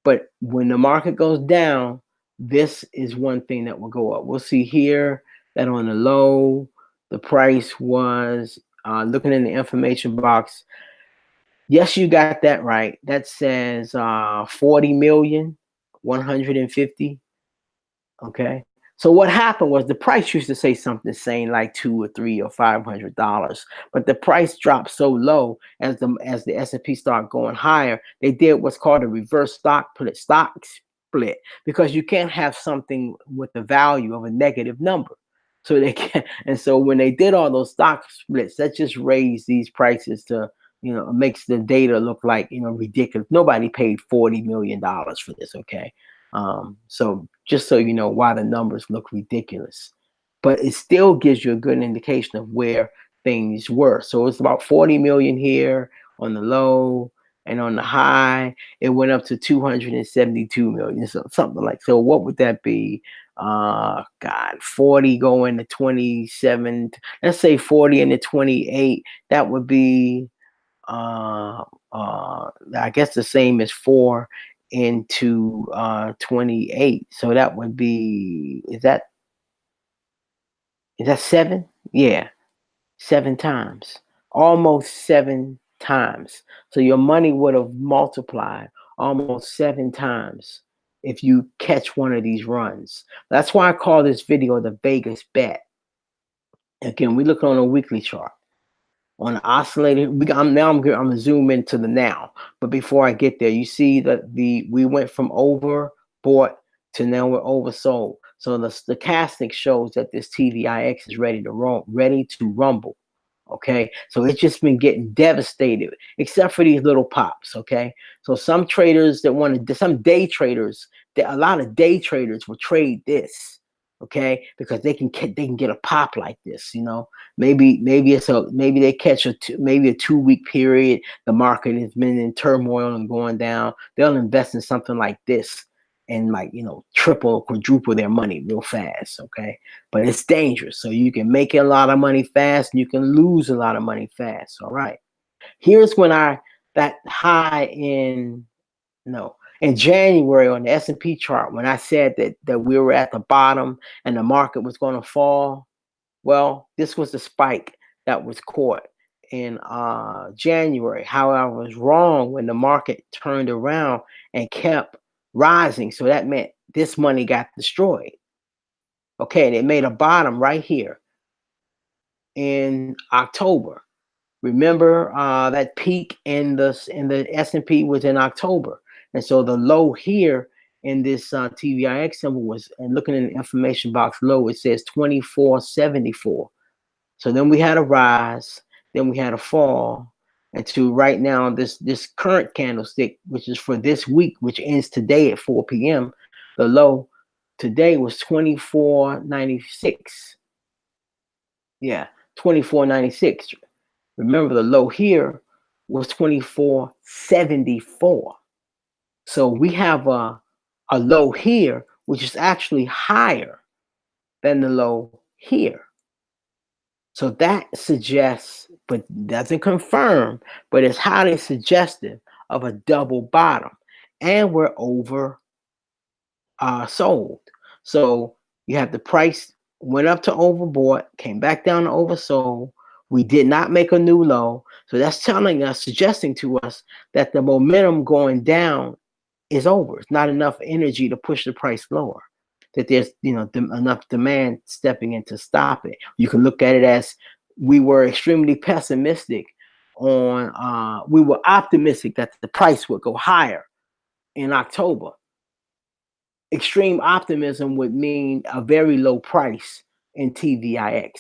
but when the market goes down, this is one thing that will go up. We'll see here that on the low, the price was, looking in the information box, yes, you got that right. That says 40,150,000. Okay. So what happened was the price used to say something saying like $2 or $3 or $500, but the price dropped so low as the S&P started going higher. They did what's called a reverse stock split, because you can't have something with the value of a negative number. So they can, and so when they did all those stock splits, that just raised these prices to, it makes the data look like, ridiculous. Nobody paid $40 million for this. Okay. So just so you know why the numbers look ridiculous, but it still gives you a good indication of where things were. So it's about 40 million here on the low, and on the high, it went up to 272 million. So something like, so what would that be? God, 40 going to 27. Let's say 40 into 28. That would be, I guess the same as 4 into 28. So that would be, is that 7? Yeah, 7 times, almost 7 times. So your money would have multiplied almost 7 times if you catch one of these runs. That's why I call this video the Vegas bet. Again, we look on a weekly chart. On the oscillator, I'm gonna zoom into the now. But before I get there, you see that we went from overbought to now we're oversold. So the stochastic shows that this TVIX is ready to rumble. Okay, so it's just been getting devastated, except for these little pops. Okay, so some traders some day traders, a lot of day traders will trade this. Okay, because they can get a pop like this. Maybe they catch maybe a 2-week period. The market has been in turmoil and going down. They'll invest in something like this and triple, quadruple their money real fast. Okay, but it's dangerous. So you can make a lot of money fast and you can lose a lot of money fast. All right. Here's when that high in no in January on the S&P chart, when I said that we were at the bottom and the market was going to fall. Well, this was the spike that was caught in January. However, I was wrong when the market turned around and kept rising. So that meant this money got destroyed. Okay, and it made a bottom right here in October. Remember that peak in the S&P was in October, and so the low here in this TVIX symbol was, and looking in the information box low, it says 2474. So then we had a rise, then we had a fall, and to right now this current candlestick, which is for this week, which ends today at 4 p.m. The low today was 2496. Yeah, 2496. Remember, the low here was 2474. So we have a low here, which is actually higher than the low here. So that suggests, but doesn't confirm, but it's highly suggestive of a double bottom. And we're over sold. So you have the price went up to overbought, came back down to oversold. We did not make a new low. So that's telling us, suggesting to us that the momentum going down is over. It's not enough energy to push the price lower. That there's enough demand stepping in to stop it. You can look at it as we were extremely pessimistic on we were optimistic that the price would go higher in October. Extreme optimism would mean a very low price in TVIX.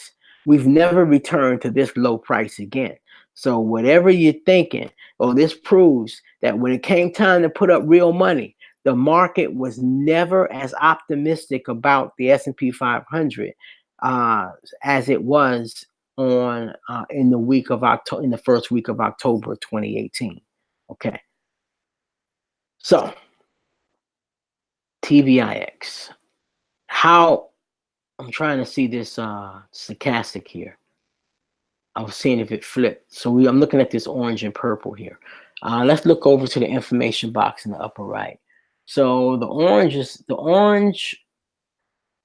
We've never returned to this low price again. So whatever you're thinking, this proves that when it came time to put up real money, the market was never as optimistic about the S&P 500 as it was on in the week of October, in the first week of October 2018. Okay, so TVIX. How I'm trying to see this stochastic here. I was seeing if it flipped. So I'm looking at this orange and purple here. Let's look over to the information box in the upper right. So the orange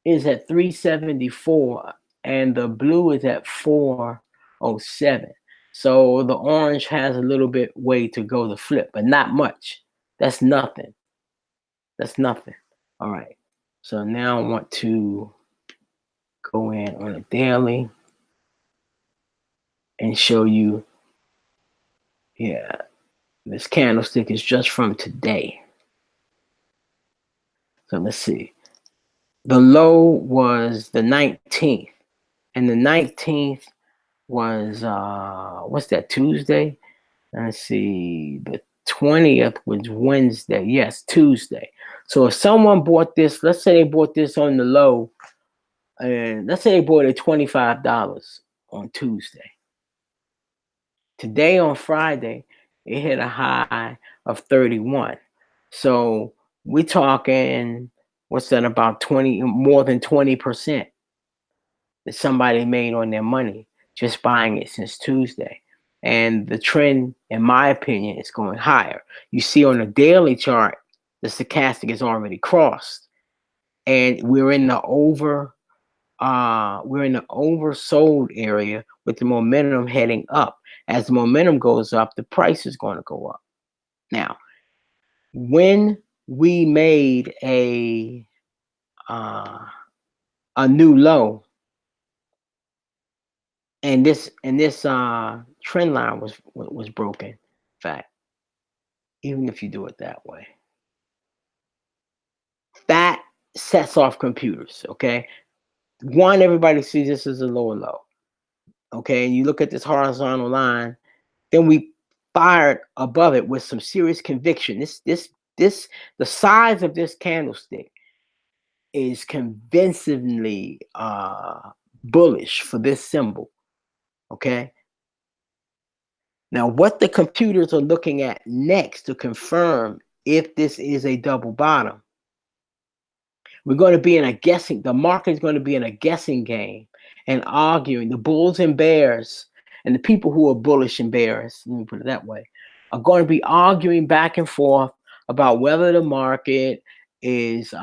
is at 374 and the blue is at 407. So the orange has a little bit way to go to flip, but not much. That's nothing. That's nothing. All right. So now I want to go in on a daily and show you, yeah, this candlestick is just from today. So let's see. The low was the 19th, and the 19th was what's that, Tuesday? Let's see, the 20th was Wednesday. Yes, Tuesday. So if someone bought this, let's say they bought this on the low, and let's say they bought it $25 on Tuesday. Today on Friday, it hit a high of 31. So we're talking, what's that, about 20, more than 20% that somebody made on their money just buying it since Tuesday. And the trend, in my opinion, is going higher. You see on the daily chart, the stochastic is already crossed. And we're in the oversold area with the momentum heading up. As the momentum goes up, the price is going to go up. Now, when we made a new low, and this trend line was broken. In fact, even if you do it that way, that sets off computers. Okay, one, everybody sees this as a lower low. Okay, and you look at this horizontal line, then we fired above it with some serious conviction. The size of this candlestick is convincingly bullish for this symbol. Okay. Now, what the computers are looking at next to confirm if this is a double bottom, we're going to be in a guessing. The market is going to be in a guessing game and arguing. The bulls and bears And the people who are bullish and bearish, let me put it that way, are going to be arguing back and forth about whether the market is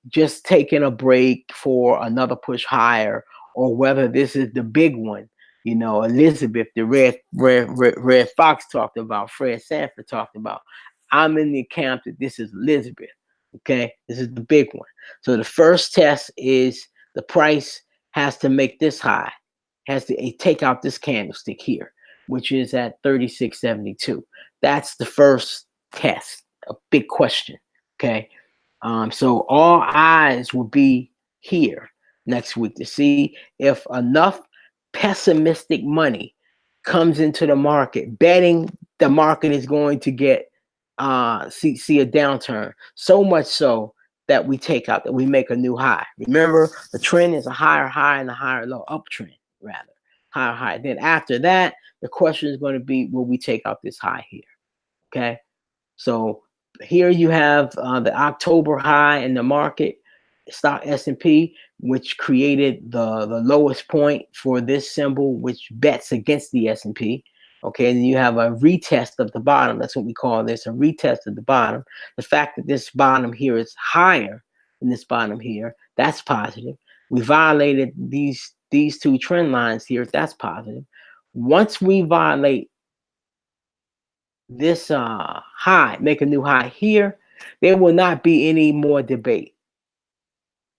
just taking a break for another push higher, or whether this is the big one. You know, Elizabeth, the red fox talked about, Fred Sanford talked about. I'm in the camp that this is Elizabeth. Okay, this is the big one. So the first test is the price has to make this high, has to take out this candlestick here, which is at 36.72. That's the first test, a big question. Okay, so all eyes will be here next week to see if enough pessimistic money comes into the market, betting the market is going to get see a downturn, so much so that we take out, that we make a new high. Remember, the trend is a higher high and a higher low, uptrend rather, higher high. Then after that, the question is going to be, will we take out this high here? Okay, so here you have the October high in the market, stock S&P, which created the lowest point for this symbol, which bets against the S&P. Okay, and you have a retest of the bottom. That's what we call this, a retest of the bottom. The fact that this bottom here is higher than this bottom here, that's positive. We violated these two trend lines here, that's positive. Once we violate this high, make a new high here, there will not be any more debate.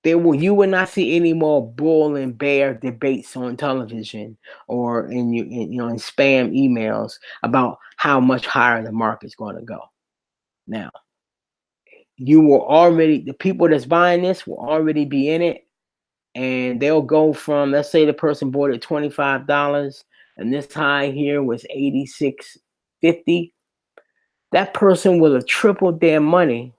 You will not see any more bull and bear debates on television or in spam emails about how much higher the market's going to go. Now, the people that's buying this will already be in it, and they'll go from, let's say the person bought it $25 and this high here was 86.50. That person will have tripled their money.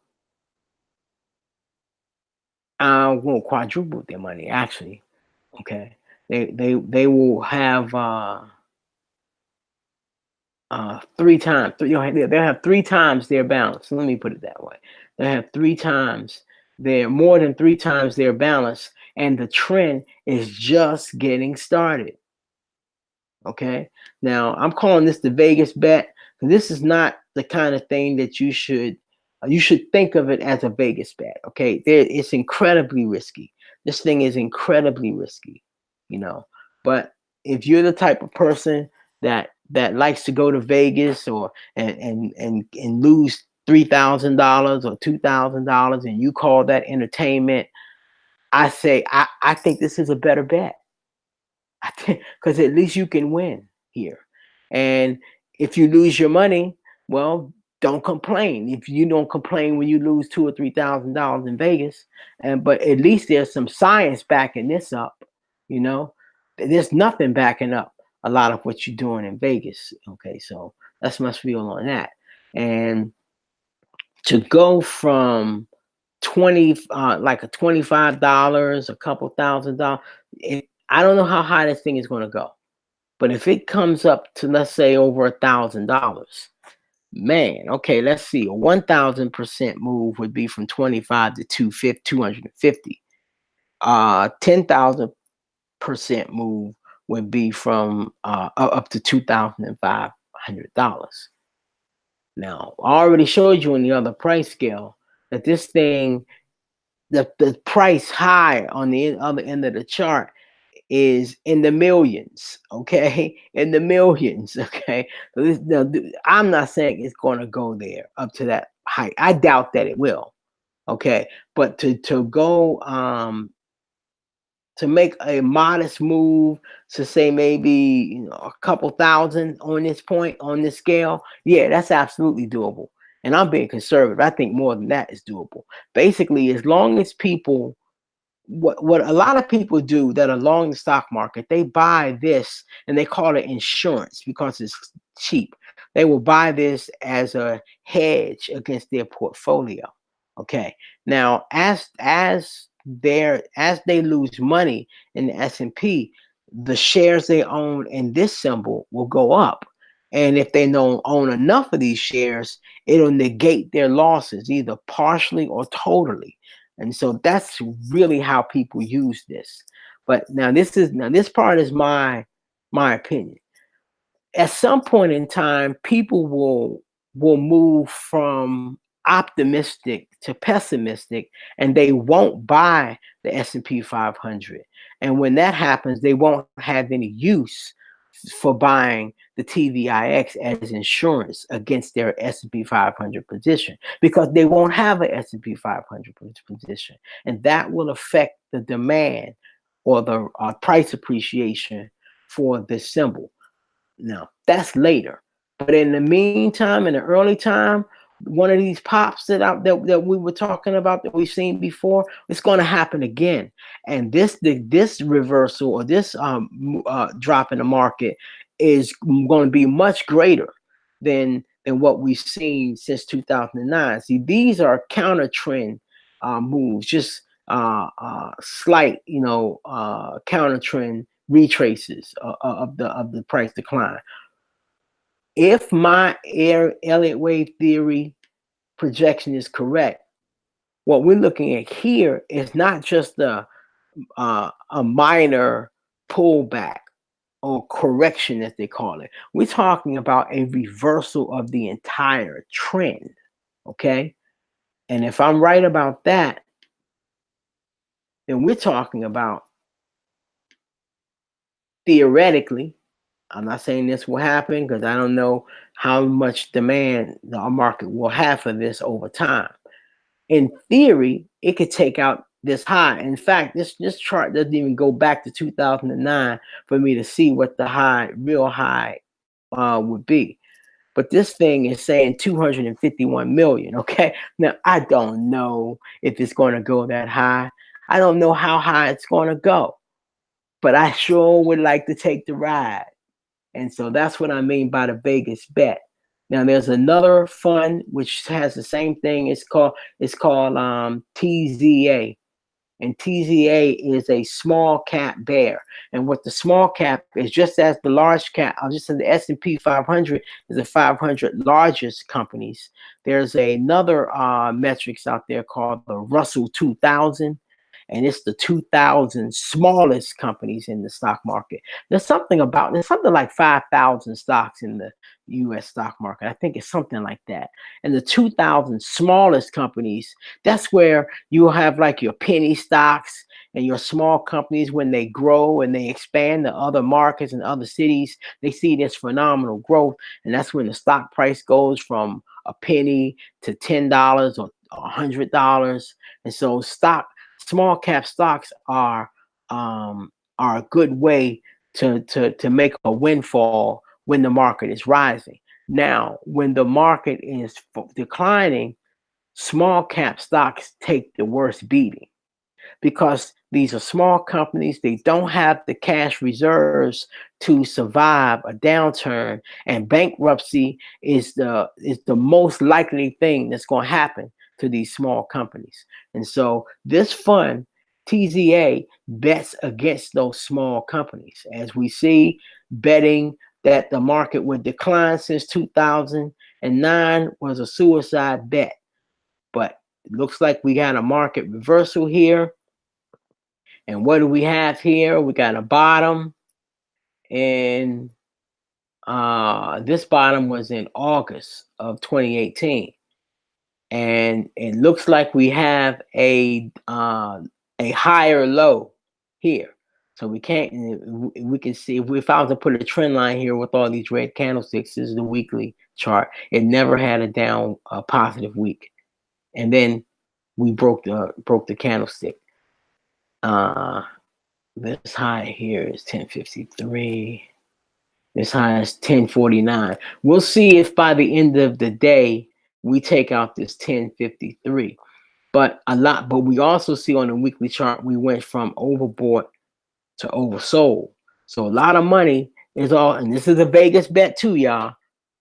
Will quadruple their money, actually. Okay, they will have three times. They'll have three times their balance. Let me put it that way. They'll have more than three times their balance, and the trend is just getting started. Okay, now I'm calling this the Vegas bet. This is not the kind of thing that you should think of it as a Vegas bet. Okay, it's incredibly risky. This thing is incredibly risky, but if you're the type of person that likes to go to Vegas or and lose $3,000 or $2,000 and you call that entertainment, I say I think this is a better bet. Because at least you can win here. And if you lose your money, well, don't complain. If you don't complain when you lose $2,000 or $3,000 in Vegas, but at least there's some science backing this up. There's nothing backing up a lot of what you're doing in Vegas. Okay, so that's my feel on that. And to go from like a $25, a couple $1,000, I don't know how high this thing is going to go, but if it comes up to, let's say, over $1,000, man, okay, let's see, a 1,000% move would be from 25 to 250. 10,000% move would be from up to $2,500. Now, I already showed you in the other price scale that this thing, the price high on the other end of the chart is in the millions. Okay, in the millions. Okay, so I'm not saying it's going to go there up to that height. I doubt that it will. Okay, but to go to make a modest move, to say maybe a couple thousand on this point, on this scale, yeah, that's absolutely doable. And I'm being conservative. I think more than that is doable. Basically, as long as people, what a lot of people do that are long the stock market, they buy this and they call it insurance because it's cheap. They will buy this as a hedge against their portfolio. Okay, now as they lose money in the S&P, the shares they own in this symbol will go up. And if they don't own enough of these shares, it'll negate their losses, either partially or totally. And so that's really how people use this. But now this part is my opinion. at some point in time, people will move from optimistic to pessimistic, and they won't buy the S&P 500. And when that happens, they won't have any use for buying the TVIX as insurance against their S&P 500 position, because they won't have an S&P 500 position, and that will affect the demand or the price appreciation for this symbol. Now, that's later. But in the meantime, in the early time, one of these pops that we were talking about that we've seen before, it's going to happen again. And this reversal or this drop in the market is going to be much greater than what we've seen since 2009. See, these are counter trend moves, just slight, counter trend retraces of the price decline. If my Elliott wave theory projection is correct, what we're looking at here is not just a minor pullback or correction, as they call it. We're talking about a reversal of the entire trend. Okay, and if I'm right about that, then we're talking about, theoretically, I'm not saying this will happen because I don't know how much demand the market will have for this over time. In theory, it could take out this high. In fact, this chart doesn't even go back to 2009 for me to see what the real high would be. But this thing is saying 251 million. Okay, now I don't know if it's going to go that high. I don't know how high it's going to go, but I sure would like to take the ride. And so that's what I mean by the Vegas bet. Now there's another fund which has the same thing. It's called TZA. And TZA is a small cap bear. And what the small cap is, just as the large cap, I'll just say the S&P 500 is the 500 largest companies. There's another metrics out there called the Russell 2000. And it's the 2,000 smallest companies in the stock market. There's something like 5,000 stocks in the US stock market. I think it's something like that. And the 2,000 smallest companies, that's where you'll have like your penny stocks and your small companies. When they grow and they expand to other markets and other cities, they see this phenomenal growth. And that's when the stock price goes from a penny to $10 or $100. And so small cap stocks are a good way to make a windfall when the market is rising. Now, when the market is declining, small cap stocks take the worst beating, because these are small companies. They don't have the cash reserves to survive a downturn, and bankruptcy is the most likely thing that's going to happen to these small companies. And so this fund, TZA, bets against those small companies, as we see betting that the market would decline since 2009 was a suicide bet. But it looks like we got a market reversal here. And what do we have here? We got a bottom, and this bottom was in August of 2018. And it looks like we have a higher low here. So we can see, if I was to put a trend line here with all these red candlesticks, this is the weekly chart. It never had a positive week. And then we broke the candlestick. This high here is 1053. This high is 1049. We'll see if by the end of the day we take out this 1053. But we also see on the weekly chart, we went from overbought to oversold. So a lot of money is and this is a Vegas bet too, y'all.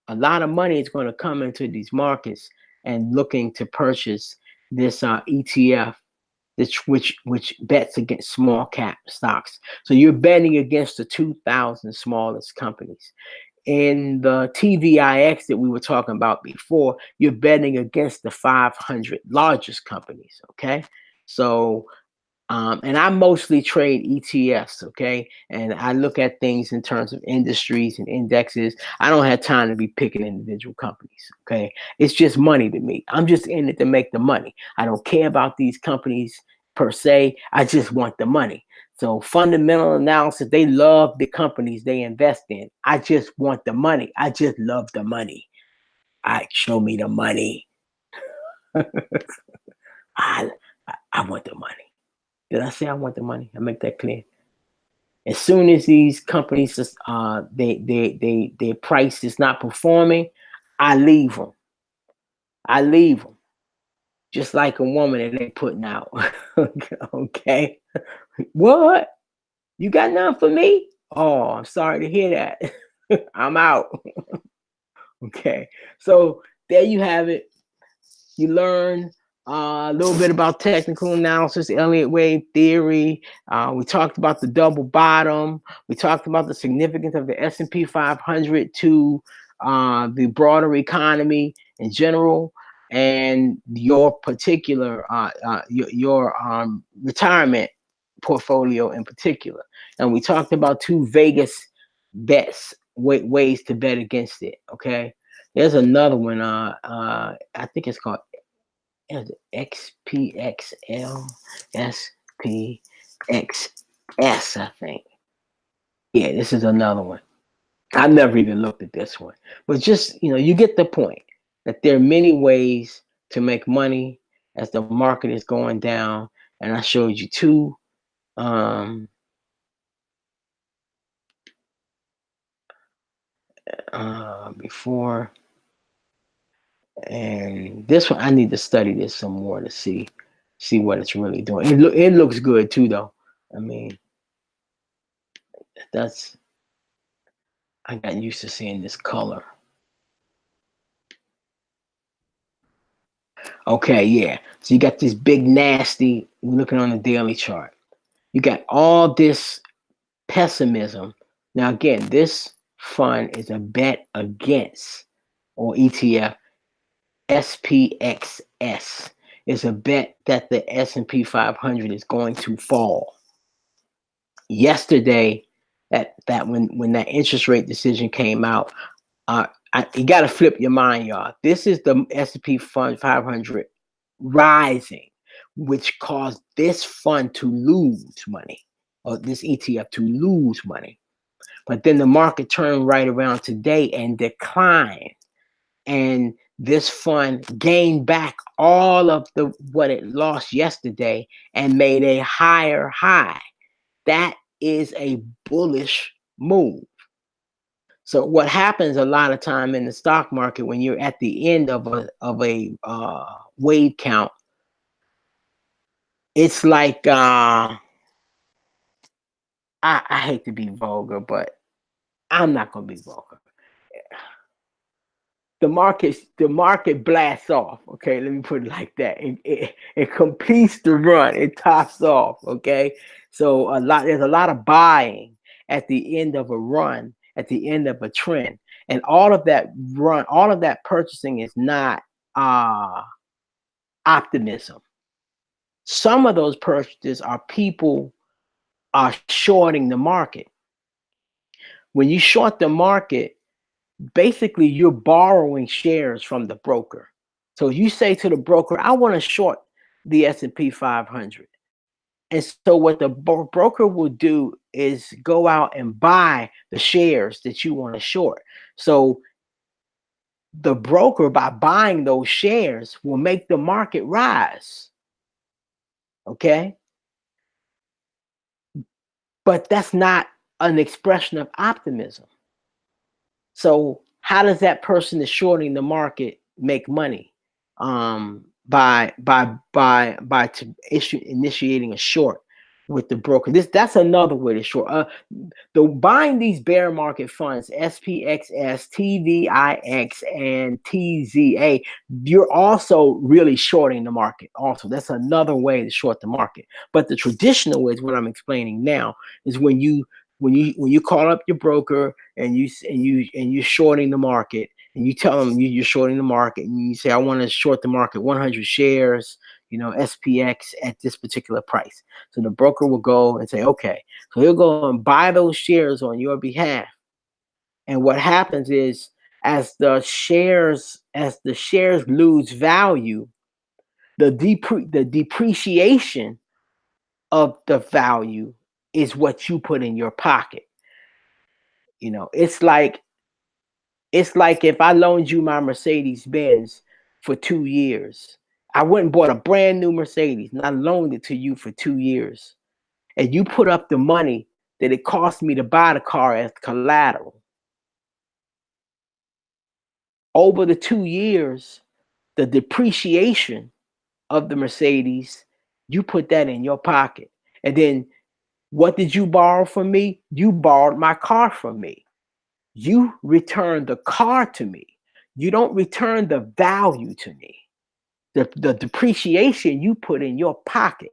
A lot of money is going to come into these markets and looking to purchase this ETF, which bets against small cap stocks. So you're betting against the 2,000 smallest companies. In the TVIX that we were talking about before, you're betting against the 500 largest companies. Okay, so And I mostly trade ETFs, okay? And I look at things in terms of industries and indexes. I don't have time to be picking individual companies, okay? It's just money to me. I'm just in it to make the money. I don't care about these companies per se. I just want the money. So fundamental analysis, they love the companies they invest in. I just want the money. I just love the money. I show me the money. I, I want the money. Did I say I want the money? I make that clear. As soon as these companies, their price is not performing, I leave them. I leave them. Just like a woman that they putting out. Okay. What? You got nothing for me? Oh, I'm sorry to hear that. I'm out. Okay. So there you have it. You learn a little bit about technical analysis, Elliott wave theory. We talked about the double bottom. We talked about the significance of the S&P 500 to the broader economy in general, and your particular your retirement portfolio in particular. And we talked about two Vegas bets, ways to bet against it. Okay. There's another one. I think it's called XPXL, SPXS, I think. Yeah, this is another one. I've never even looked at this one, but just you get the point that there are many ways to make money as the market is going down. And I showed you two before. And this one, I need to study this some more to see what it's really doing. It looks good too, though. I mean, that's I got used to seeing this color. Okay, yeah. So you got this big nasty. We're looking on the daily chart. You got all this pessimism. Now again, this fund is a bet against, or ETF SPXS. Is a bet that the S&P 500 is going to fall. Yesterday, that when that interest rate decision came out, you got to flip your mind, y'all. This is the S&P 500 rising, which caused this fund to lose money, or this ETF to lose money. But then the market turned right around today and declined, and this fund gained back all of what it lost yesterday and made a higher high. That is a bullish move. So what happens a lot of time in the stock market when you're at the end of a wave count, it's like I hate to be vulgar, but I'm not gonna be vulgar. The market blasts off. Okay, let me put it like that. It completes the run. It tops off. Okay, so there's a lot of buying at the end of a run, at the end of a trend, and all of that purchasing is not optimism. Some of those purchases are people are shorting the market. When you short the market, basically you're borrowing shares from the broker. So you say to the broker, I want to short the S&P 500. And so what the broker will do is go out and buy the shares that you want to short. So the broker, by buying those shares, will make the market rise. Okay? But that's not an expression of optimism. So how does that person that's shorting the market make money? By initiating a short with the broker. That's another way to short. The buying these bear market funds, SPXS, TVIX, and TZA, you're also really shorting the market. Also, that's another way to short the market. But the traditional way is what I'm explaining now, is when you call up your broker and you're shorting the market, and you tell them you're shorting the market, and you say, I want to short the market 100 shares, SPX at this particular price. So the broker will go and say, okay, so he'll go and buy those shares on your behalf. And what happens is, as the shares lose value, the depreciation of the value is what you put in your pocket. It's like if I loaned you my Mercedes Benz for 2 years. I went and bought a brand new Mercedes and I loaned it to you for 2 years. And you put up the money that it cost me to buy the car as collateral. Over the 2 years, the depreciation of the Mercedes, you put that in your pocket. And then what did you borrow from me? You borrowed my car from me. You return the car to me. You don't return the value to me. The depreciation you put in your pocket.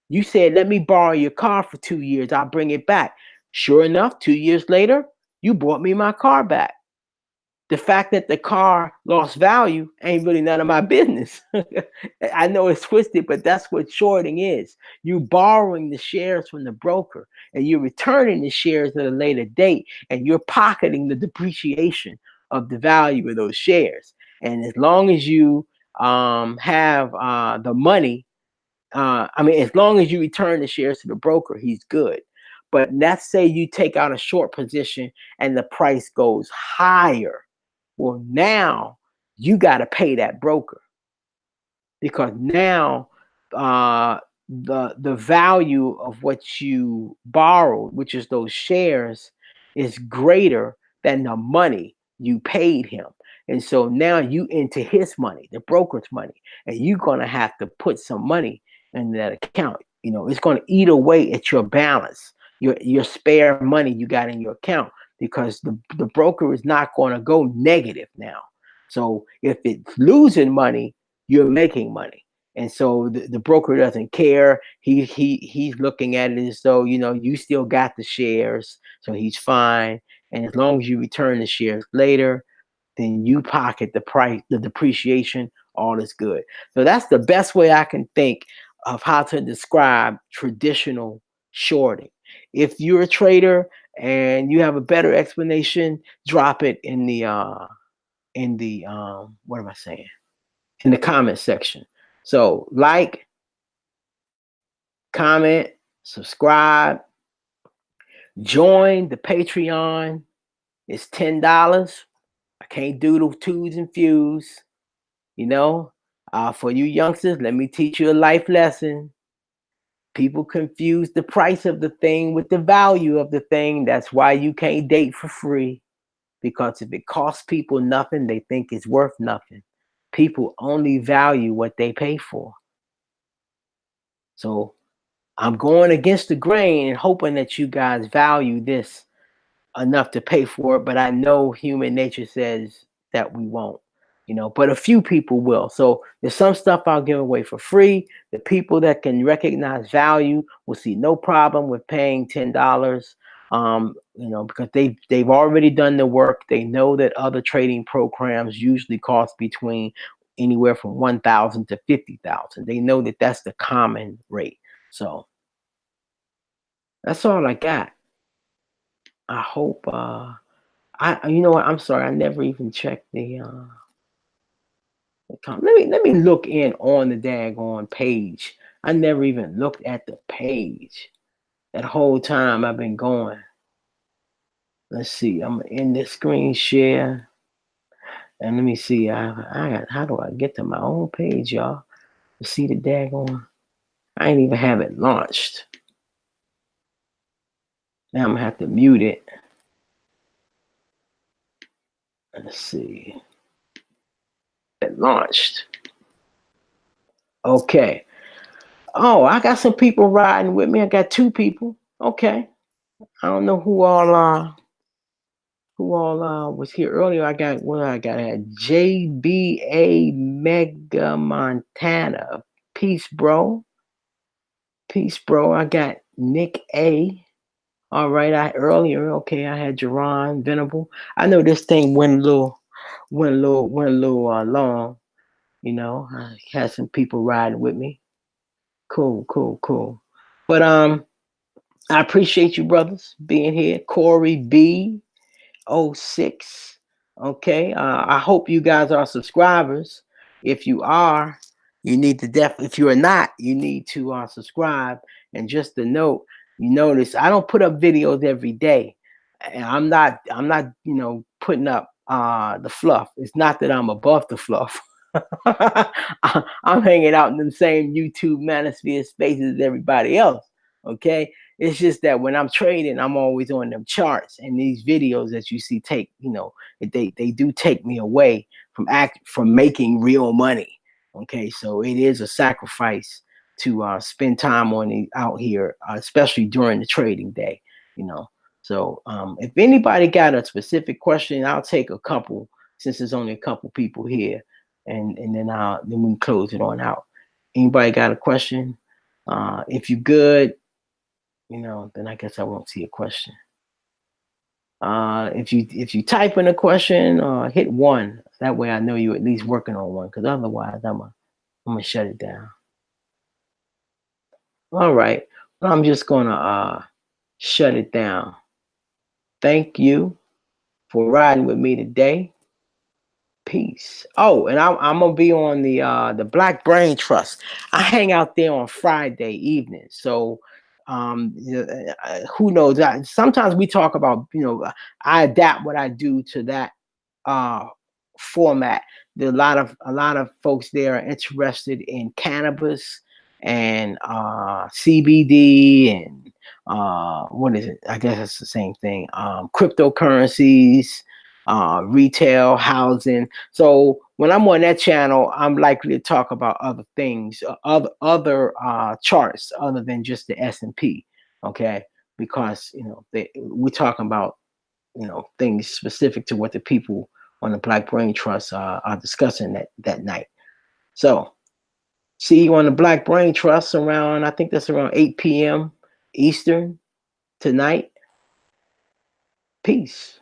You said, let me borrow your car for 2 years. I'll bring it back. Sure enough, 2 years later, you brought me my car back. The fact that the car lost value ain't really none of my business. I know it's twisted, but that's what shorting is. You borrowing the shares from the broker and you're returning the shares at a later date, and you're pocketing the depreciation of the value of those shares. And as long as you have the money, as long as you return the shares to the broker, he's good. But let's say you take out a short position and the price goes higher. Well, now you got to pay that broker, because now the value of what you borrowed, which is those shares, is greater than the money you paid him. And so now you into his money, the broker's money, and you're gonna have to put some money in that account. It's gonna eat away at your balance, your spare money you got in your account, because the broker is not gonna go negative now. So if it's losing money, you're making money. And so the broker doesn't care. He's looking at it as though, you still got the shares, so he's fine. And as long as you return the shares later, then you pocket the price, the depreciation, all is good. So that's the best way I can think of how to describe traditional shorting. If you're a trader and you have a better explanation, drop it in the what am I saying? In the comment section. So like, comment, subscribe, join the Patreon. It's $10. I can't do the twos and fews. For you youngsters, let me teach you a life lesson. People confuse the price of the thing with the value of the thing. That's why you can't date for free. Because if it costs people nothing, they think it's worth nothing. People only value what they pay for. So I'm going against the grain and hoping that you guys value this enough to pay for it. But I know human nature says that we won't, but a few people will. So there's some stuff I'll give away for free. The people that can recognize value will see no problem with paying $10. Because they've already done the work. They know that other trading programs usually cost between anywhere from 1,000 to 50,000. They know that that's the common rate. So that's all I got. I hope you know what? I'm sorry, I never even checked the comment. Let me look in on the daggone page. I never even looked at the page. That whole time I've been going. Let's see. I'm in the screen share. And let me see. How do I get to my own page, y'all? To see the daggone. I ain't even have it launched. Now I'm gonna have to mute it. Let's see. It launched. Okay. Oh, I got some people riding with me. I got 2 people. Okay. I don't know who all was here earlier. I had JBA Mega Montana. Peace, bro. Peace, bro. I got Nick A. All right. I had Jerron Venable. I know this thing went a little long. I had some people riding with me. Cool, cool, cool. But I appreciate you brothers being here. Corey B06. Okay. I hope you guys are subscribers. If you are, you need to definitely, if you are not, you need to subscribe. And just a note, you notice I don't put up videos every day. And I'm not putting up the fluff. It's not that I'm above the fluff. I'm hanging out in the same YouTube manosphere spaces as everybody else. Okay. It's just that when I'm trading, I'm always on them charts, and these videos that you see they do take me away from making real money. Okay, so it is a sacrifice to spend time on out here, especially during the trading day. You know, so if anybody got a specific question, I'll take a couple since there's only a couple people here, and then we can close it on out. Anybody got a question? If you good, then I guess I won't see a question. If you type in a question, hit one. That way I know you at least working on one, because otherwise I'm gonna shut it down. All right. Well, I'm just gonna shut it down. Thank you for riding with me today. Peace. Oh, and I'm gonna be on the Black Brain Trust. I hang out there on Friday evening. So who knows? Sometimes we talk about, I adapt what I do to that uh format. There are a lot of folks there are interested in cannabis and CBD and what is it? I guess it's the same thing. Cryptocurrencies, retail, housing. So when I'm on that channel, I'm likely to talk about other things, other charts other than just the S&P. Okay, because we're talking about things specific to what the people on the Black Brain Trust are discussing that night. So see you on the Black Brain Trust around, I think that's around 8 p.m. Eastern tonight. Peace.